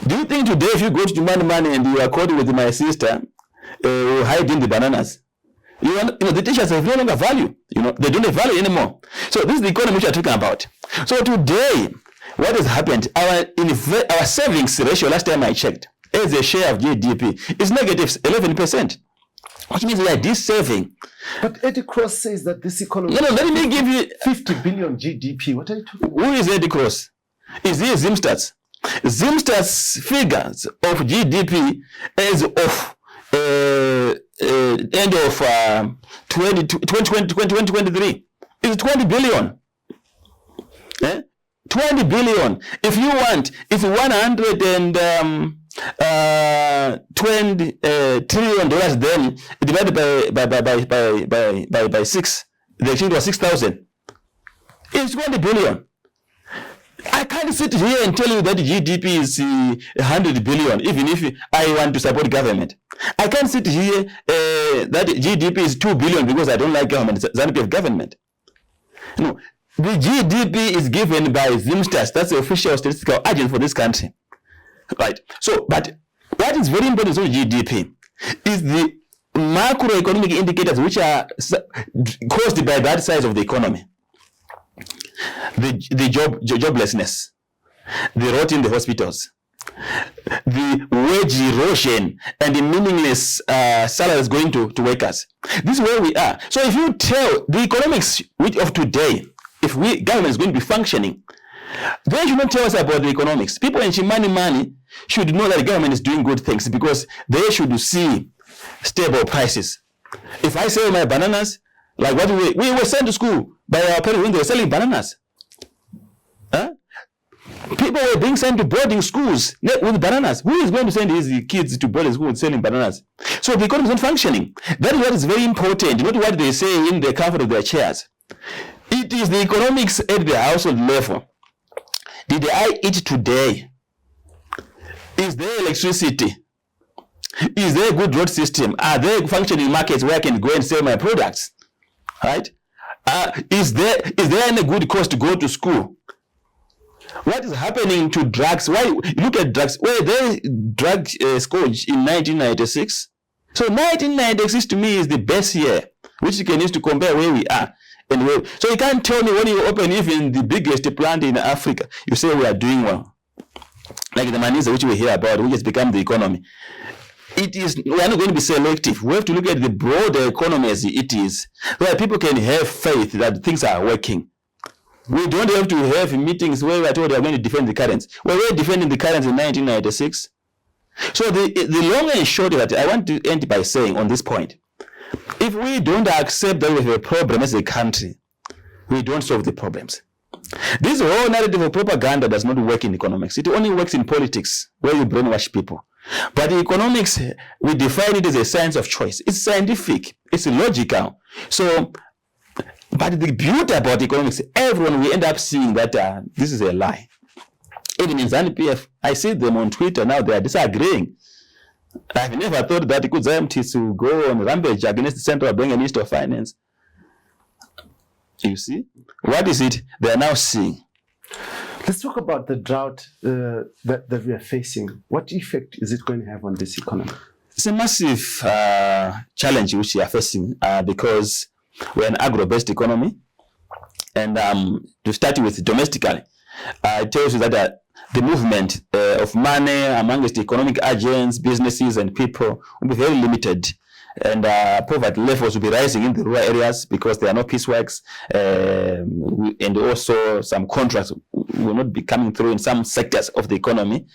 Do you think today, if you go to Chimani and you are caught with my sister, hide in the bananas? The teachers have no longer value. They don't have value anymore. So this is the economy which we are talking about. So today, what has happened? Our savings ratio, last time I checked, as a share of GDP, is negative 11%. Which means we are dis-saving. But Eddie Cross says that this economy... No, let me give you... 50 billion GDP. What are you talking about? Who is Eddie Cross? Is he Zimstats? Zimstats figures of GDP as of end of 2023 is 20 billion. 20 billion. If you want, it's $120 trillion then divided by 6. The exchange was 6,000. It's 20 billion. I can't sit here and tell you that GDP is 100 billion, even if I want to support government. I can't sit here that GDP is 2 billion because I don't like government, Zanu PF government. No, the GDP is given by Zimstats. That's the official statistical agent for this country. Right. So, but what is very important with GDP is the macroeconomic indicators which are caused by that size of the economy. The joblessness, the rot in the hospitals, the wage erosion, and the meaningless salaries going to workers. This is where we are. So if you tell the economics of today, if government is going to be functioning, they should not tell us about the economics. People in Chimani should know that the government is doing good things because they should see stable prices. If I sell my bananas, like what we were sent to school by our parents when they were selling bananas. People were being sent to boarding schools with bananas. Who is going to send his kids to boarding school selling bananas? So the economy is not functioning. That is what is very important, not what they say in the comfort of their chairs. It is the economics at the household level. Did I eat today? Is there electricity? Is there a good road system? Are there functioning markets where I can go and sell my products? Right? Is there any good cost to go to school? What is happening to drugs? Why look at drugs? Were they drug scourge in 1996? So 1996 to me is the best year, which you can use to compare where we are. So you can't tell me when you open even the biggest plant in Africa, you say we are doing well. Like the Manisa, which we hear about, which has become the economy. We are not going to be selective. We have to look at the broader economy as it is, so that people can have faith that things are working. We don't have to have meetings where we are told we are going to defend the currency. We were defending the currency in 1996. So the long and short that I want to end by saying on this point, if we don't accept that we have a problem as a country, we don't solve the problems. This whole narrative of propaganda does not work in economics. It only works in politics, where you brainwash people. But in economics, we define it as a science of choice. It's scientific. It's logical. So, but the beauty about economics, everyone will end up seeing that this is a lie. Even in Zanu PF, I see them on Twitter now, they are disagreeing. I've never thought that intoZim's to go on rampage against the Central Bank and Minister of Finance. You see? What is it they are now seeing? Let's talk about the drought that we are facing. What effect is it going to have on this economy? It's a massive challenge which we are facing because we're an agro-based economy. And to start with domestically, it tells you that the movement of money amongst economic agents, businesses, and people will be very limited. And poverty levels will be rising in the rural areas because there are no pieceworks, and also some contracts will not be coming through in some sectors of the economy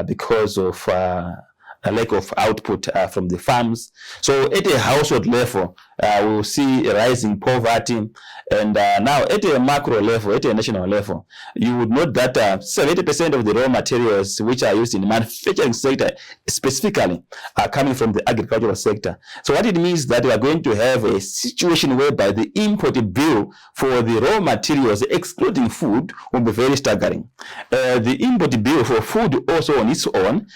because of a lack of output from the farms. So at a household level, we will see a rising poverty. And now at a macro level, at a national level, you would note that 70% of the raw materials which are used in the manufacturing sector specifically are coming from the agricultural sector. So what it means that we are going to have a situation whereby the import bill for the raw materials, excluding food, will be very staggering. The import bill for food also on its own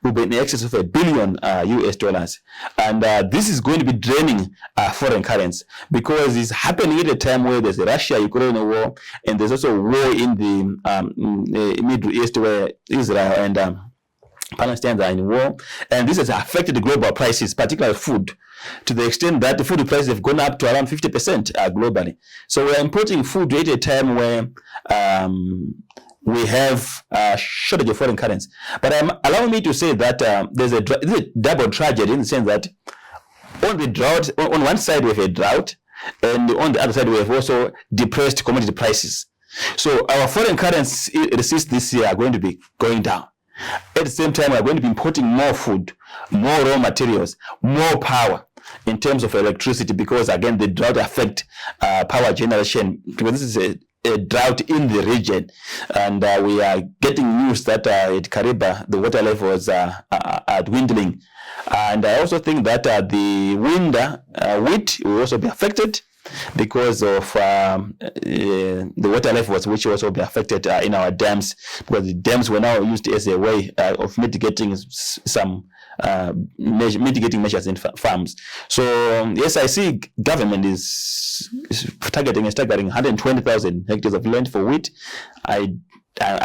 will be in excess of $1 billion US. And this is going to be draining foreign currency because it's happening at a time where there's a Russia-Ukraine war, and there's also a war in the Middle East where Israel and Palestine are in war. And this has affected the global prices, particularly food, to the extent that the food prices have gone up to around 50% globally. So we're importing food at a time where we have a shortage of foreign currency. But allow me to say that there's a double tragedy in the sense that on the drought, on one side we have a drought, and on the other side we have also depressed commodity prices. So our foreign currency receipts this year are going to be going down. At the same time, we are going to be importing more food, more raw materials, more power in terms of electricity, because again the drought affect power generation, because this is a drought in the region, and we are getting news that at Kariba the water levels are dwindling. And I also think that the wheat will also be affected because of the water levels, which will also be affected in our dams, because the dams were now used as a way of mitigating some mitigating measures in farms. So yes, I see government is targeting a staggering 120,000 hectares of land for wheat. I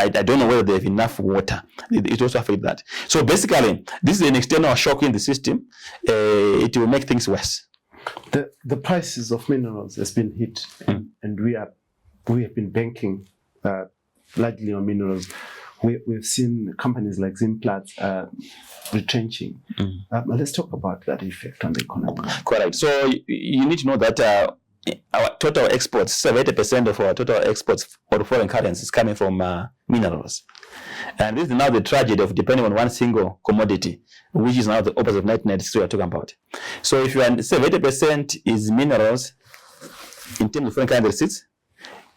don't know whether they have enough water. It also affects that. So basically, this is an external shock in the system. It will make things worse. The prices of minerals has been hit, and we have been banking largely on minerals. We've seen companies like Zimplats retrenching. Let's talk about that effect on the economy. Correct. So you need to know that our total exports, 70% of our total exports or foreign currency is coming from minerals. And this is now the tragedy of depending on one single commodity, which is now the opposite of 1993 we're talking about. So if you are 70% is minerals in terms of foreign currency receipts,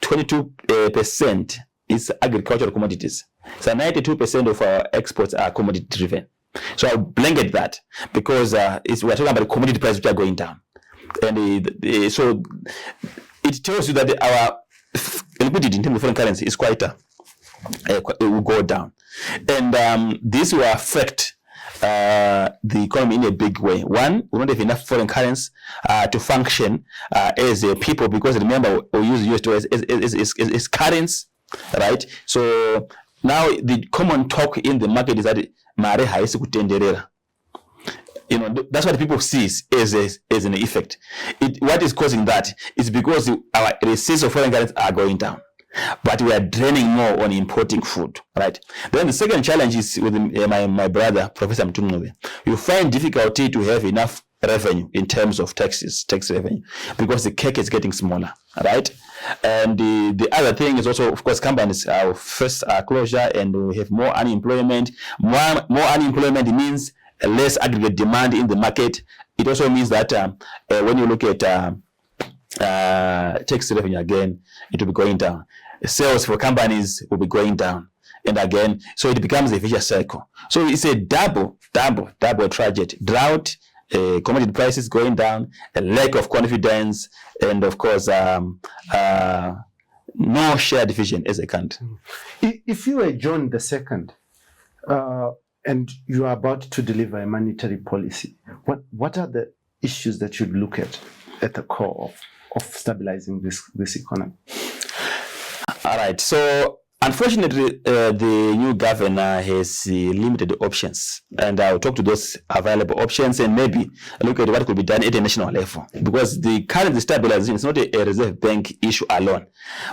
22% is agricultural commodities. So 92% of our exports are commodity driven. So I'll blanket that because we're talking about commodity prices which are going down. And so it tells you that our liquidity in terms of foreign currency is quite it will go down, and this will affect the economy in a big way. One, we don't have enough foreign currency to function as a people, because remember we use US dollars as currency, right? So now the common talk in the market is that mare haisi kutenderera. You know, that's what people see as an effect. What is causing that is because our receipts of foreign currency are going down, but we are draining more on importing food, right? Then the second challenge is with my brother, Professor Mutungube. You find difficulty to have enough revenue in terms of tax revenue, because the cake is getting smaller, right? And the other thing is also, of course, companies first closure, and we have more unemployment. More unemployment means less aggregate demand in the market. It also means that when you look at tax revenue again, it will be going down. Sales for companies will be going down, and again, so it becomes a vicious cycle. So it's a double tragedy: drought, commodity prices going down, a lack of confidence, and of course, no shared vision as a country. If you were John II, and you are about to deliver a monetary policy, what are the issues that you'd look at the core of? of stabilizing this economy. All right. So unfortunately, the new governor has limited options, and I'll talk to those available options and maybe look at what could be done at a national level, because the current stabilization is not a Reserve Bank issue alone.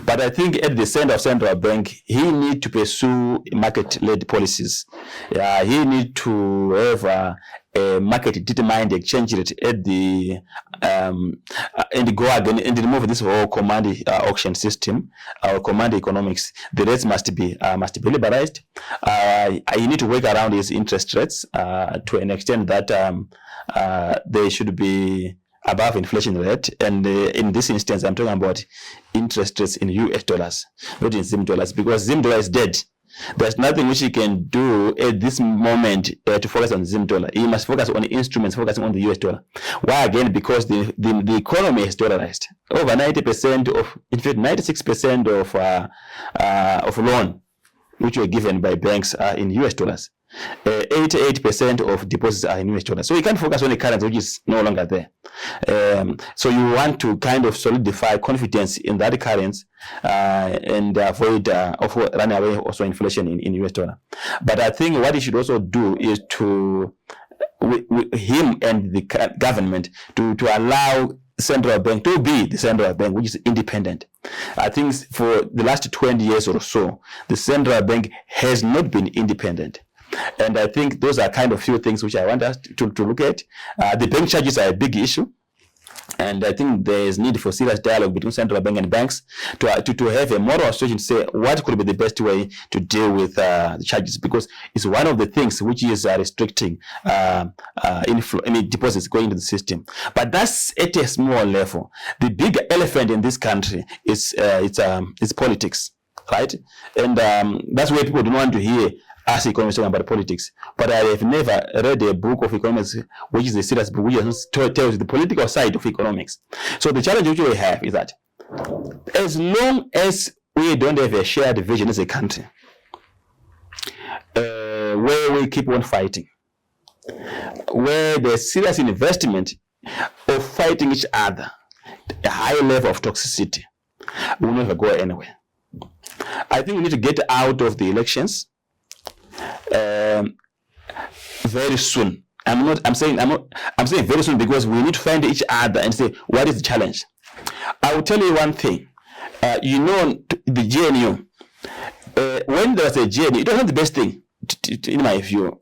But I think at the center of central bank, he needs to pursue market-led policies. He needs to have a market-determined exchange rate at the and go again and remove this whole command auction system or command economics. The rates must be liberalized. You need to work around his interest rates to an extent that they should be above inflation rate. And in this instance, I'm talking about interest rates in US dollars, not in Zim dollars, because Zim dollar is dead. There's nothing which he can do at this moment to focus on Zim dollar. He must focus on instruments focusing on the US dollar. Why again? Because the economy is dollarized. Over 90% of, in fact, 96% of loan which were given by banks are in US dollars. 88% of deposits are in US dollars. So you can't focus on a currency which is no longer there. So you want to kind of solidify confidence in that currency and avoid running away also inflation in US dollar. But I think what he should also do is to, with him and the government, to allow central bank to be the central bank which is independent. I think for the last 20 years or so, the central bank has not been independent. And I think those are kind of few things which I want us to look at. The bank charges are a big issue. And I think there is need for serious dialogue between central bank and banks to have a moral situation to say what could be the best way to deal with the charges, because it's one of the things which is restricting deposits going into the system. But that's at a small level. The big elephant in this country is politics, right? And that's where people don't want to hear as economists talking about politics. But I have never read a book of economics which is a serious book which tells the political side of economics. So the challenge which we have is that as long as we don't have a shared vision as a country, where we keep on fighting, where there's serious investment of fighting each other, a high level of toxicity, we'll never go anywhere. I think we need to get out of the elections very soon. I'm saying very soon because we need to find each other and say what is the challenge. I will tell you one thing. The GNU. When there's a GNU, it wasn't the best thing in my view,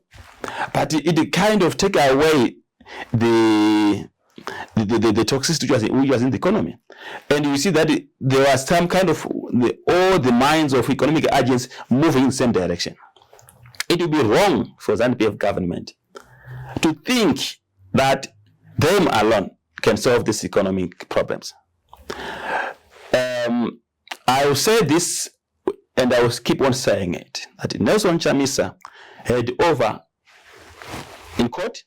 but it kind of take away the toxicity which was in the economy, and you see that there was some kind of all the minds of economic agents moving in the same direction. It would be wrong for Zanu PF government to think that them alone can solve these economic problems. I will say this, and I will keep on saying it, that Nelson Chamisa had over, in court,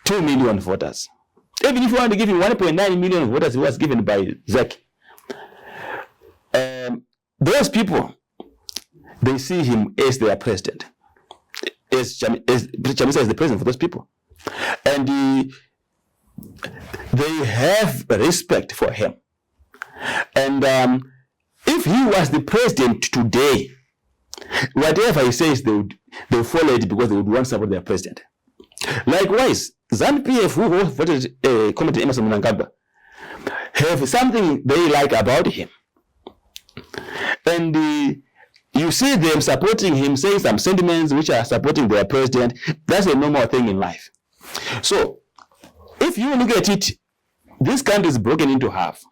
2 million voters. Even if you want to give him 1.9 million voters, it was given by ZEC. Those people, they see him as their president. Chamisa is the president for those people. And they have respect for him. And if he was the president today, whatever he says, they'll follow it because they would want to support their president. Likewise, Zanu PF, who voted Comrade Emerson Mnangagwa, have something they like about him. And you see them supporting him, saying some sentiments which are supporting their president. That's a normal thing in life. So, if you look at it, this country is broken into half.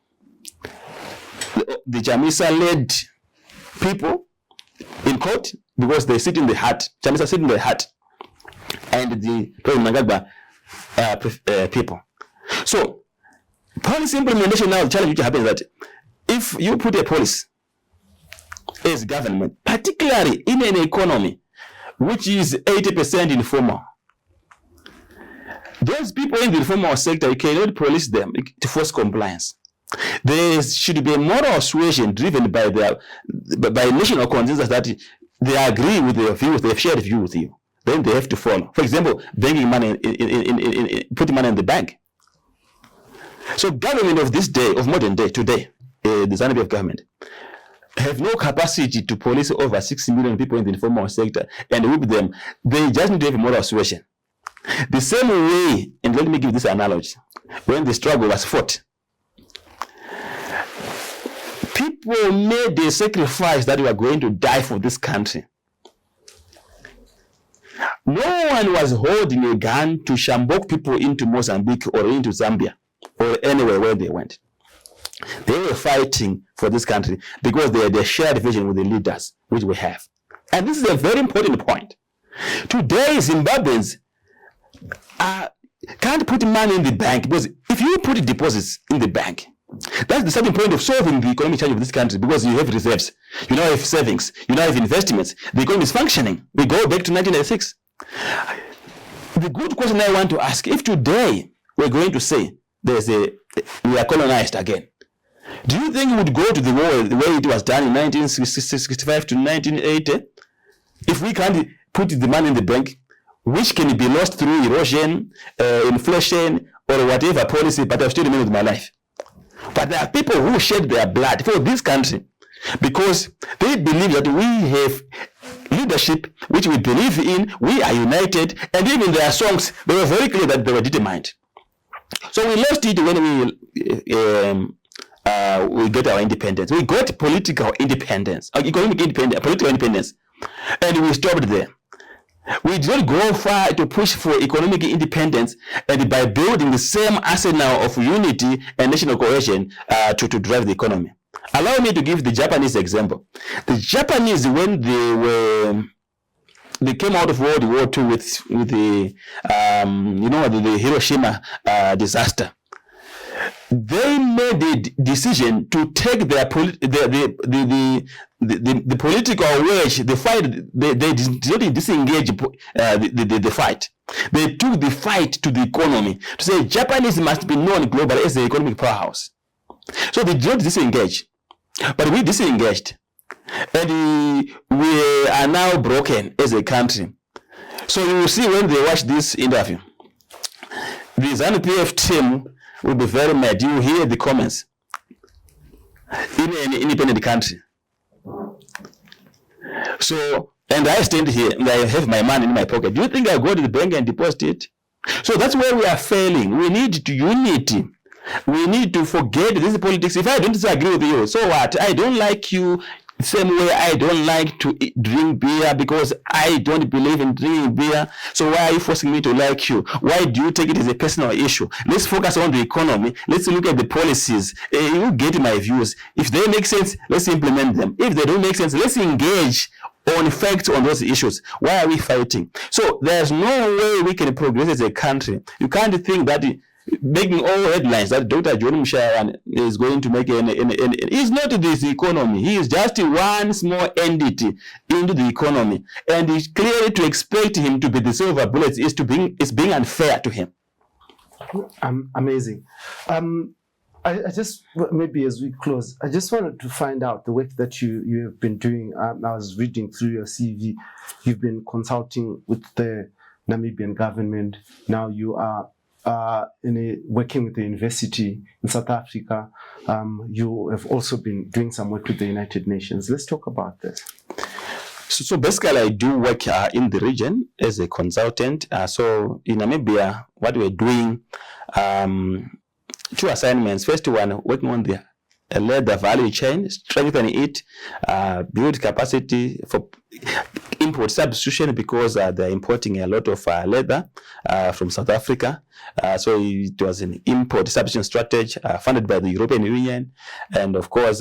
The Chamisa-led people in court because they sit in the heart. Chamisa sit in the heart, and the President Mnangagwa people. So, policy implementation now, the challenge which happens is that if you put a policy as government, particularly in an economy which is 80% informal, those people in the informal sector, you cannot police them to force compliance. There should be a moral suasion driven by national consensus that they agree with their views, they have shared view with you. Then they have to follow. For example, banking money, putting money in the bank. So government of this day, of modern day, today, the Zanu PF government, have no capacity to police over 6 million people in the informal sector and whip them. They just need to have a moral suasion. The same way, and let me give this analogy, when the struggle was fought, people made a sacrifice that we are going to die for this country. No one was holding a gun to shambok people into Mozambique or into Zambia or anywhere where they went. They were fighting for this country because they had a shared vision with the leaders, which we have. And this is a very important point. Today, Zimbabweans can't put money in the bank, because if you put deposits in the bank, that's the starting point of solving the economic challenge of this country, because you have reserves, you now have savings, you now have investments, the economy is functioning. We go back to 1996. The good question I want to ask, if today we're going to say we are colonized again, do you think we would go to the war the way it was done in 1965 to 1980? If we can't put the money in the bank, which can be lost through erosion, inflation, or whatever policy, but I've still remained with my life. But there are people who shed their blood for this country because they believe that we have leadership which we believe in, we are united, and even their songs, they were very clear that they were determined. So we lost it when we get our independence. We got political independence, economic independence, political independence, and we stopped there. We did not go far to push for economic independence, and by building the same arsenal of unity and national cohesion to drive the economy. Allow me to give the Japanese example. The Japanese, when they came out of World War II with the the Hiroshima disaster, they made a decision to take the political wedge, the fight. They did not disengage the fight. They took the fight to the economy to say Japanese must be known globally as the economic powerhouse. So they did not disengage, but we disengaged, and we are now broken as a country. So you will see when they watch this interview, the Zanu PF team will be very mad. You will hear the comments. In an independent country. So, and I stand here and I have my money in my pocket. Do you think I go to the bank and deposit it? So that's where we are failing. We need unity. We need to forget this politics. If I don't disagree with you, so what? I don't like you. Same way I don't like to drink beer because I don't believe in drinking beer. So why are you forcing me to like you? Why do you take it as a personal issue? Let's focus on the economy. Let's look at the policies. You get my views. If they make sense, let's implement them. If they don't make sense, let's engage on facts on those issues. Why are we fighting? So there's no way we can progress as a country. You can't think that making all headlines that Dr. John Musharan is going to make he's not this economy. He is just one small entity into the economy, and it's clearly to expect him to be the silver bullet is being unfair to him. Amazing. I just, maybe as we close, I just wanted to find out the work that you have been doing. I was reading through your CV. You've been consulting with the Namibian government. Now you are working with the university in South Africa. You have also been doing some work with the United Nations. Let's talk about this. So basically, I do work in the region as a consultant. So in Namibia, what we're doing, two assignments. First one, working on the leather value chain, strengthening it, build capacity for import substitution because they're importing a lot of leather from South Africa. So it was an import substitution strategy funded by the European Union, and of course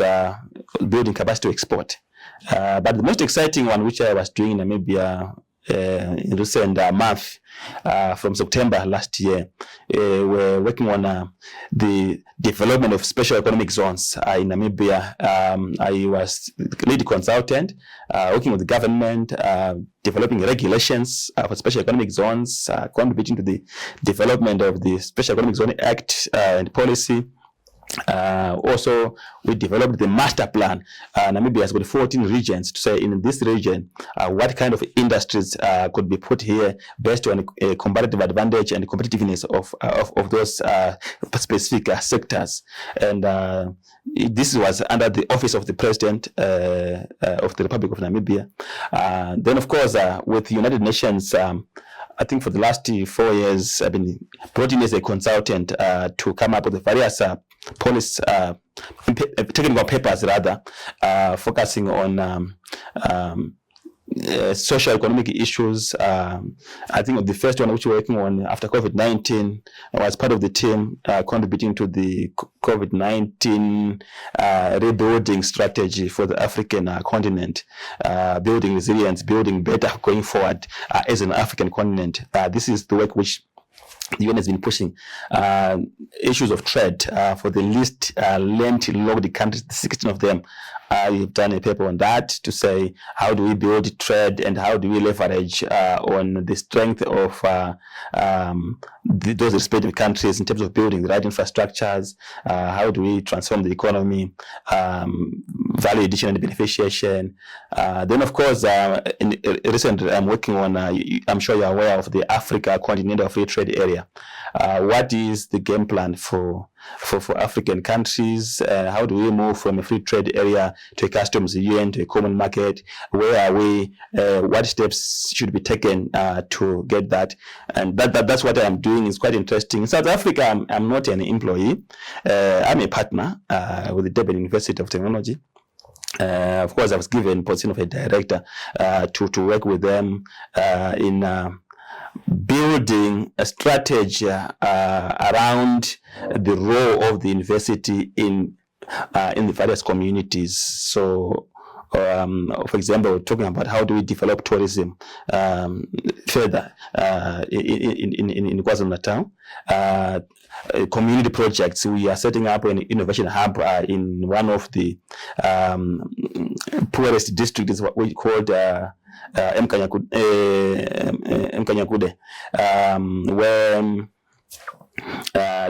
building capacity to export. But the most exciting one, which I was doing in Namibia in recent month, from September last year, we're working on the development of special economic zones in Namibia. I was lead consultant, working with the government, developing regulations for special economic zones, contributing to the development of the Special Economic Zone Act and policy. Also, we developed the master plan. Namibia has got 14 regions to say in this region what kind of industries could be put here based on a comparative advantage and competitiveness of those specific sectors. And this was under the office of the President of the Republic of Namibia. Then, of course, with the United Nations, I think for the last 4 years, I've been brought in as a consultant to come up with the various policy technical papers, rather, focusing on social economic issues. I think the first one which we're working on after COVID-19 was part of the team contributing to the COVID-19 rebuilding strategy for the African continent, building resilience, building better going forward as an African continent. This is the work which the UN has been pushing. Issues of trade for the least landlocked countries, 16 of them. We've done a paper on that to say how do we build trade and how do we leverage on the strength of those respective countries in terms of building the right infrastructures. How do we transform the economy, value addition and beneficiation. Then, of course, recently I'm working on, I'm sure you're aware of the Africa Continental Free Trade Area. What is the game plan for African countries? How do we move from a free trade area to a customs union, to a common market? Where are we? What steps should be taken to get that? And that's what I'm doing. It's quite interesting. In South Africa, I'm not an employee. I'm a partner with the Durban University of Technology. Of course, I was given position of a director to work with them in building a strategy around the role of the university in the various communities. So, for example, we're talking about how do we develop tourism further in KwaZulu-Natal. Community projects. We are setting up an innovation hub in one of the poorest districts, what we called Mkanyakude, where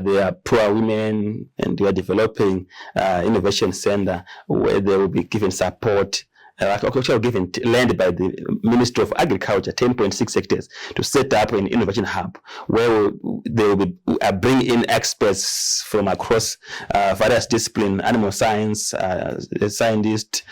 there are poor women, and we are developing innovation center where they will be given support. Actually given land by the Ministry of Agriculture, 10.6 hectares, to set up an innovation hub where they will bring in experts from across various disciplines, animal science, scientists,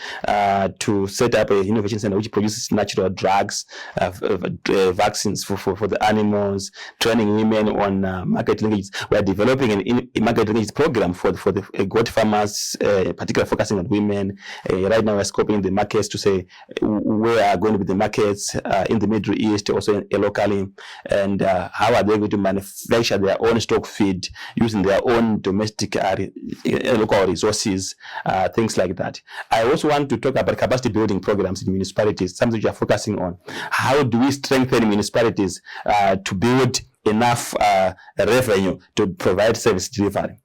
to set up an innovation center which produces natural drugs, vaccines for the animals, training women on market linkages. We are developing a market linkage program for the goat farmers, particularly focusing on women. Right now, we're scoping the market to say where are going to be the markets in the Middle East, also locally, and how are they going to manufacture their own stock feed using their own domestic local resources, things like that. I also want to talk about capacity building programs in municipalities, something we are focusing on. How do we strengthen municipalities to build enough revenue to provide service delivery?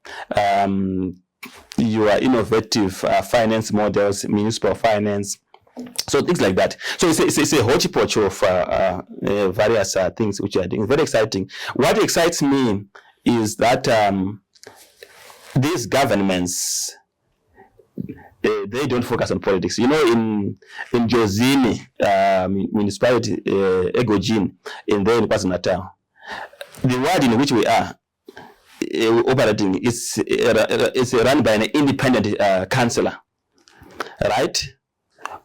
Your innovative finance models, municipal finance, so things like that. So it's a hodgepodge of various things which are doing. Very exciting. What excites me is that these governments, they don't focus on politics. You know, in Jozini municipality, Egogin, in KwaZulu-Natal, the ward in which we are operating is run by an independent councillor, right?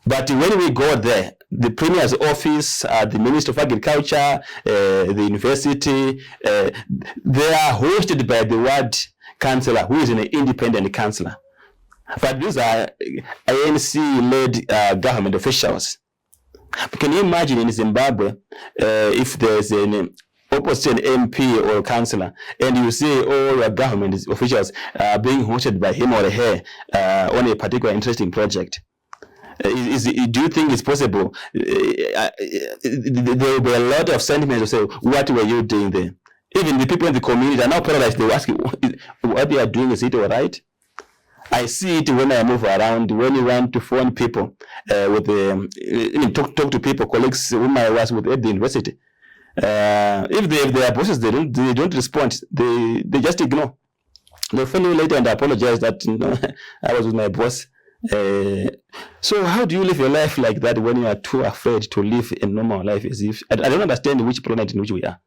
But when we go there, the Premier's office, the Minister of Agriculture, the university, they are hosted by the ward councillor, who is an independent councillor. But these are ANC-led government officials. Can you imagine in Zimbabwe, if there's an opposition MP or councillor, and you see all your government officials being hosted by him or her on a particular interesting project? Do you think it's possible? There will be a lot of sentiments to say, what were you doing there? Even the people in the community are now paralyzed. They ask, what they are doing, is it all right? I see it when I move around, when you want to phone people, talk to people, colleagues whom I was with at the university. If they are bosses, they don't respond. They just ignore. They'll phone you later and apologize that I was with my boss. So how do you live your life like that when you are too afraid to live a normal life? As if I don't understand which planet in which we are.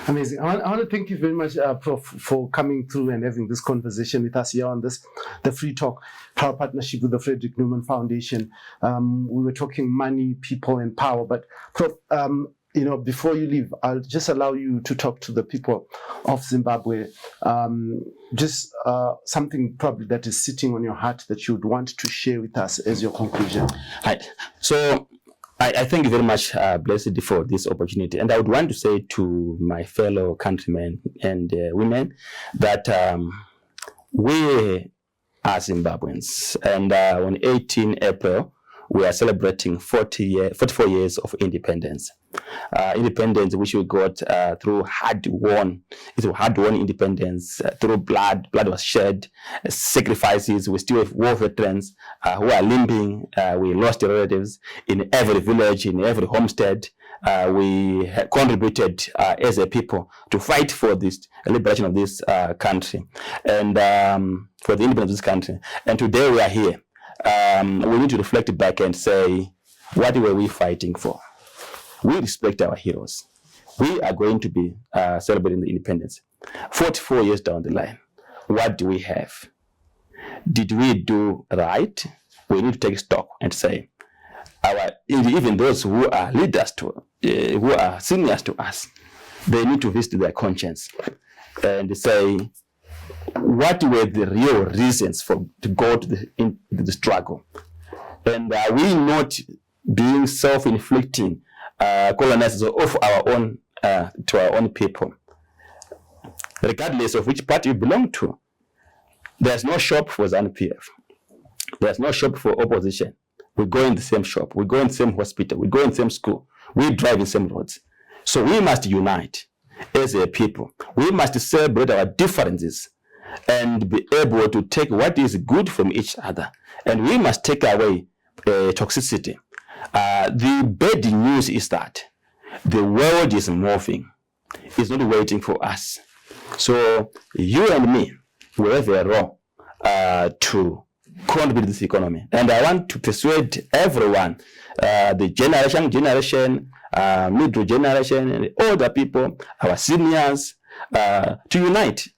Amazing. I want to thank you very much, Prof, for coming through and having this conversation with us here on the Free Talk, Power Partnership with the Frederick Newman Foundation. We were talking money, people, and power. But Prof, before you leave, I'll just allow you to talk to the people of Zimbabwe. Just something probably that is sitting on your heart that you would want to share with us as your conclusion. Right. So I thank you very much, Blessed, for this opportunity. And I would want to say to my fellow countrymen and women that we are Zimbabweans. And on 18 April, we are celebrating 44 years of independence. Independence which we got through hard-won independence, through blood was shed, sacrifices. We still have war veterans who are limping. We lost relatives in every village, in every homestead. We contributed as a people to fight for this liberation of this country and for the independence of this country. And today we are here. We need to reflect back and say, what were we fighting for? We respect our heroes. We are going to be celebrating the independence. 44 years down the line, what do we have? Did we do right? We need to take stock and say, even those who are leaders who are seniors to us, they need to visit their conscience and say, what were the real reasons to go to the struggle? And are we not being self-inflicting colonizers of our own to our own people, regardless of which party you belong to? There's no shop for Zanu PF. There's no shop for opposition. We go in the same shop. We go in the same hospital. We go in the same school. We drive in the same roads. So we must unite as a people. We must celebrate our differences and be able to take what is good from each other. And we must take away toxicity. The bad news is that the world is moving. It's not waiting for us. So you and me, we have a role to contribute to this economy. And I want to persuade everyone, the generation, middle generation, and all the people, our seniors, to unite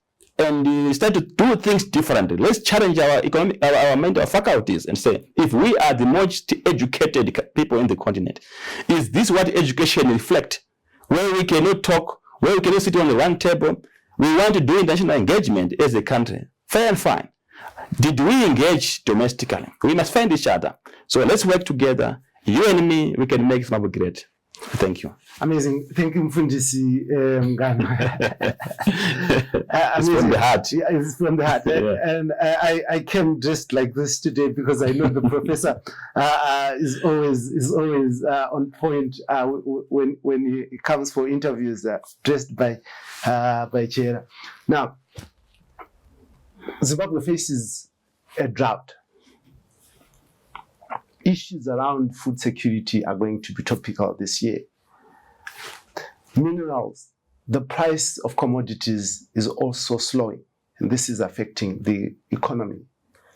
and start to do things differently. Let's challenge our economic, our mental faculties and say, if we are the most educated people in the continent, is this what education reflects? Where we cannot talk, where we cannot sit on the round table. We want to do international engagement as a country. Fair and fine. Did we engage domestically? We must find each other. So let's work together. You and me, we can make Zimbabwe great. Thank you. Amazing. Thank you, Mfundisi Mugano. It's from the heart. Yeah, it's from the heart. Yeah. And I came dressed like this today because I know the professor is always on point when he comes for interviews, dressed by Chera. Now, Zimbabwe faces a drought. Issues around food security are going to be topical this year. Minerals, the price of commodities is also slowing, and this is affecting the economy.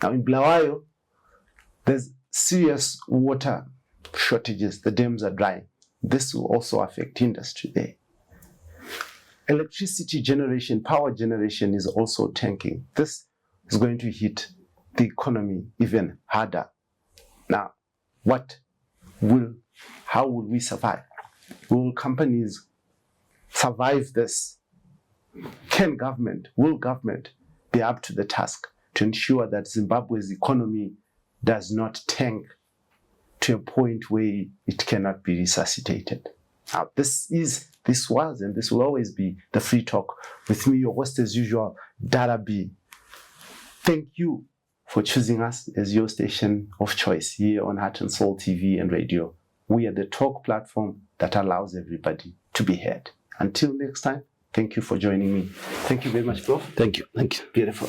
Now in Bulawayo, there's serious water shortages. The dams are drying. This will also affect industry there. Electricity generation, power generation is also tanking. This is going to hit the economy even harder. Now, how will we survive? Will companies survive this? Will government be up to the task to ensure that Zimbabwe's economy does not tank to a point where it cannot be resuscitated? Now, this was and this will always be the Free Talk with me, your host as usual, Dara B. Thank you for choosing us as your station of choice here on Heart and Soul TV and radio. We are the talk platform that allows everybody to be heard. Until next time, thank you for joining me. Thank you very much, Prof. Thank you. Thank you. Beautiful.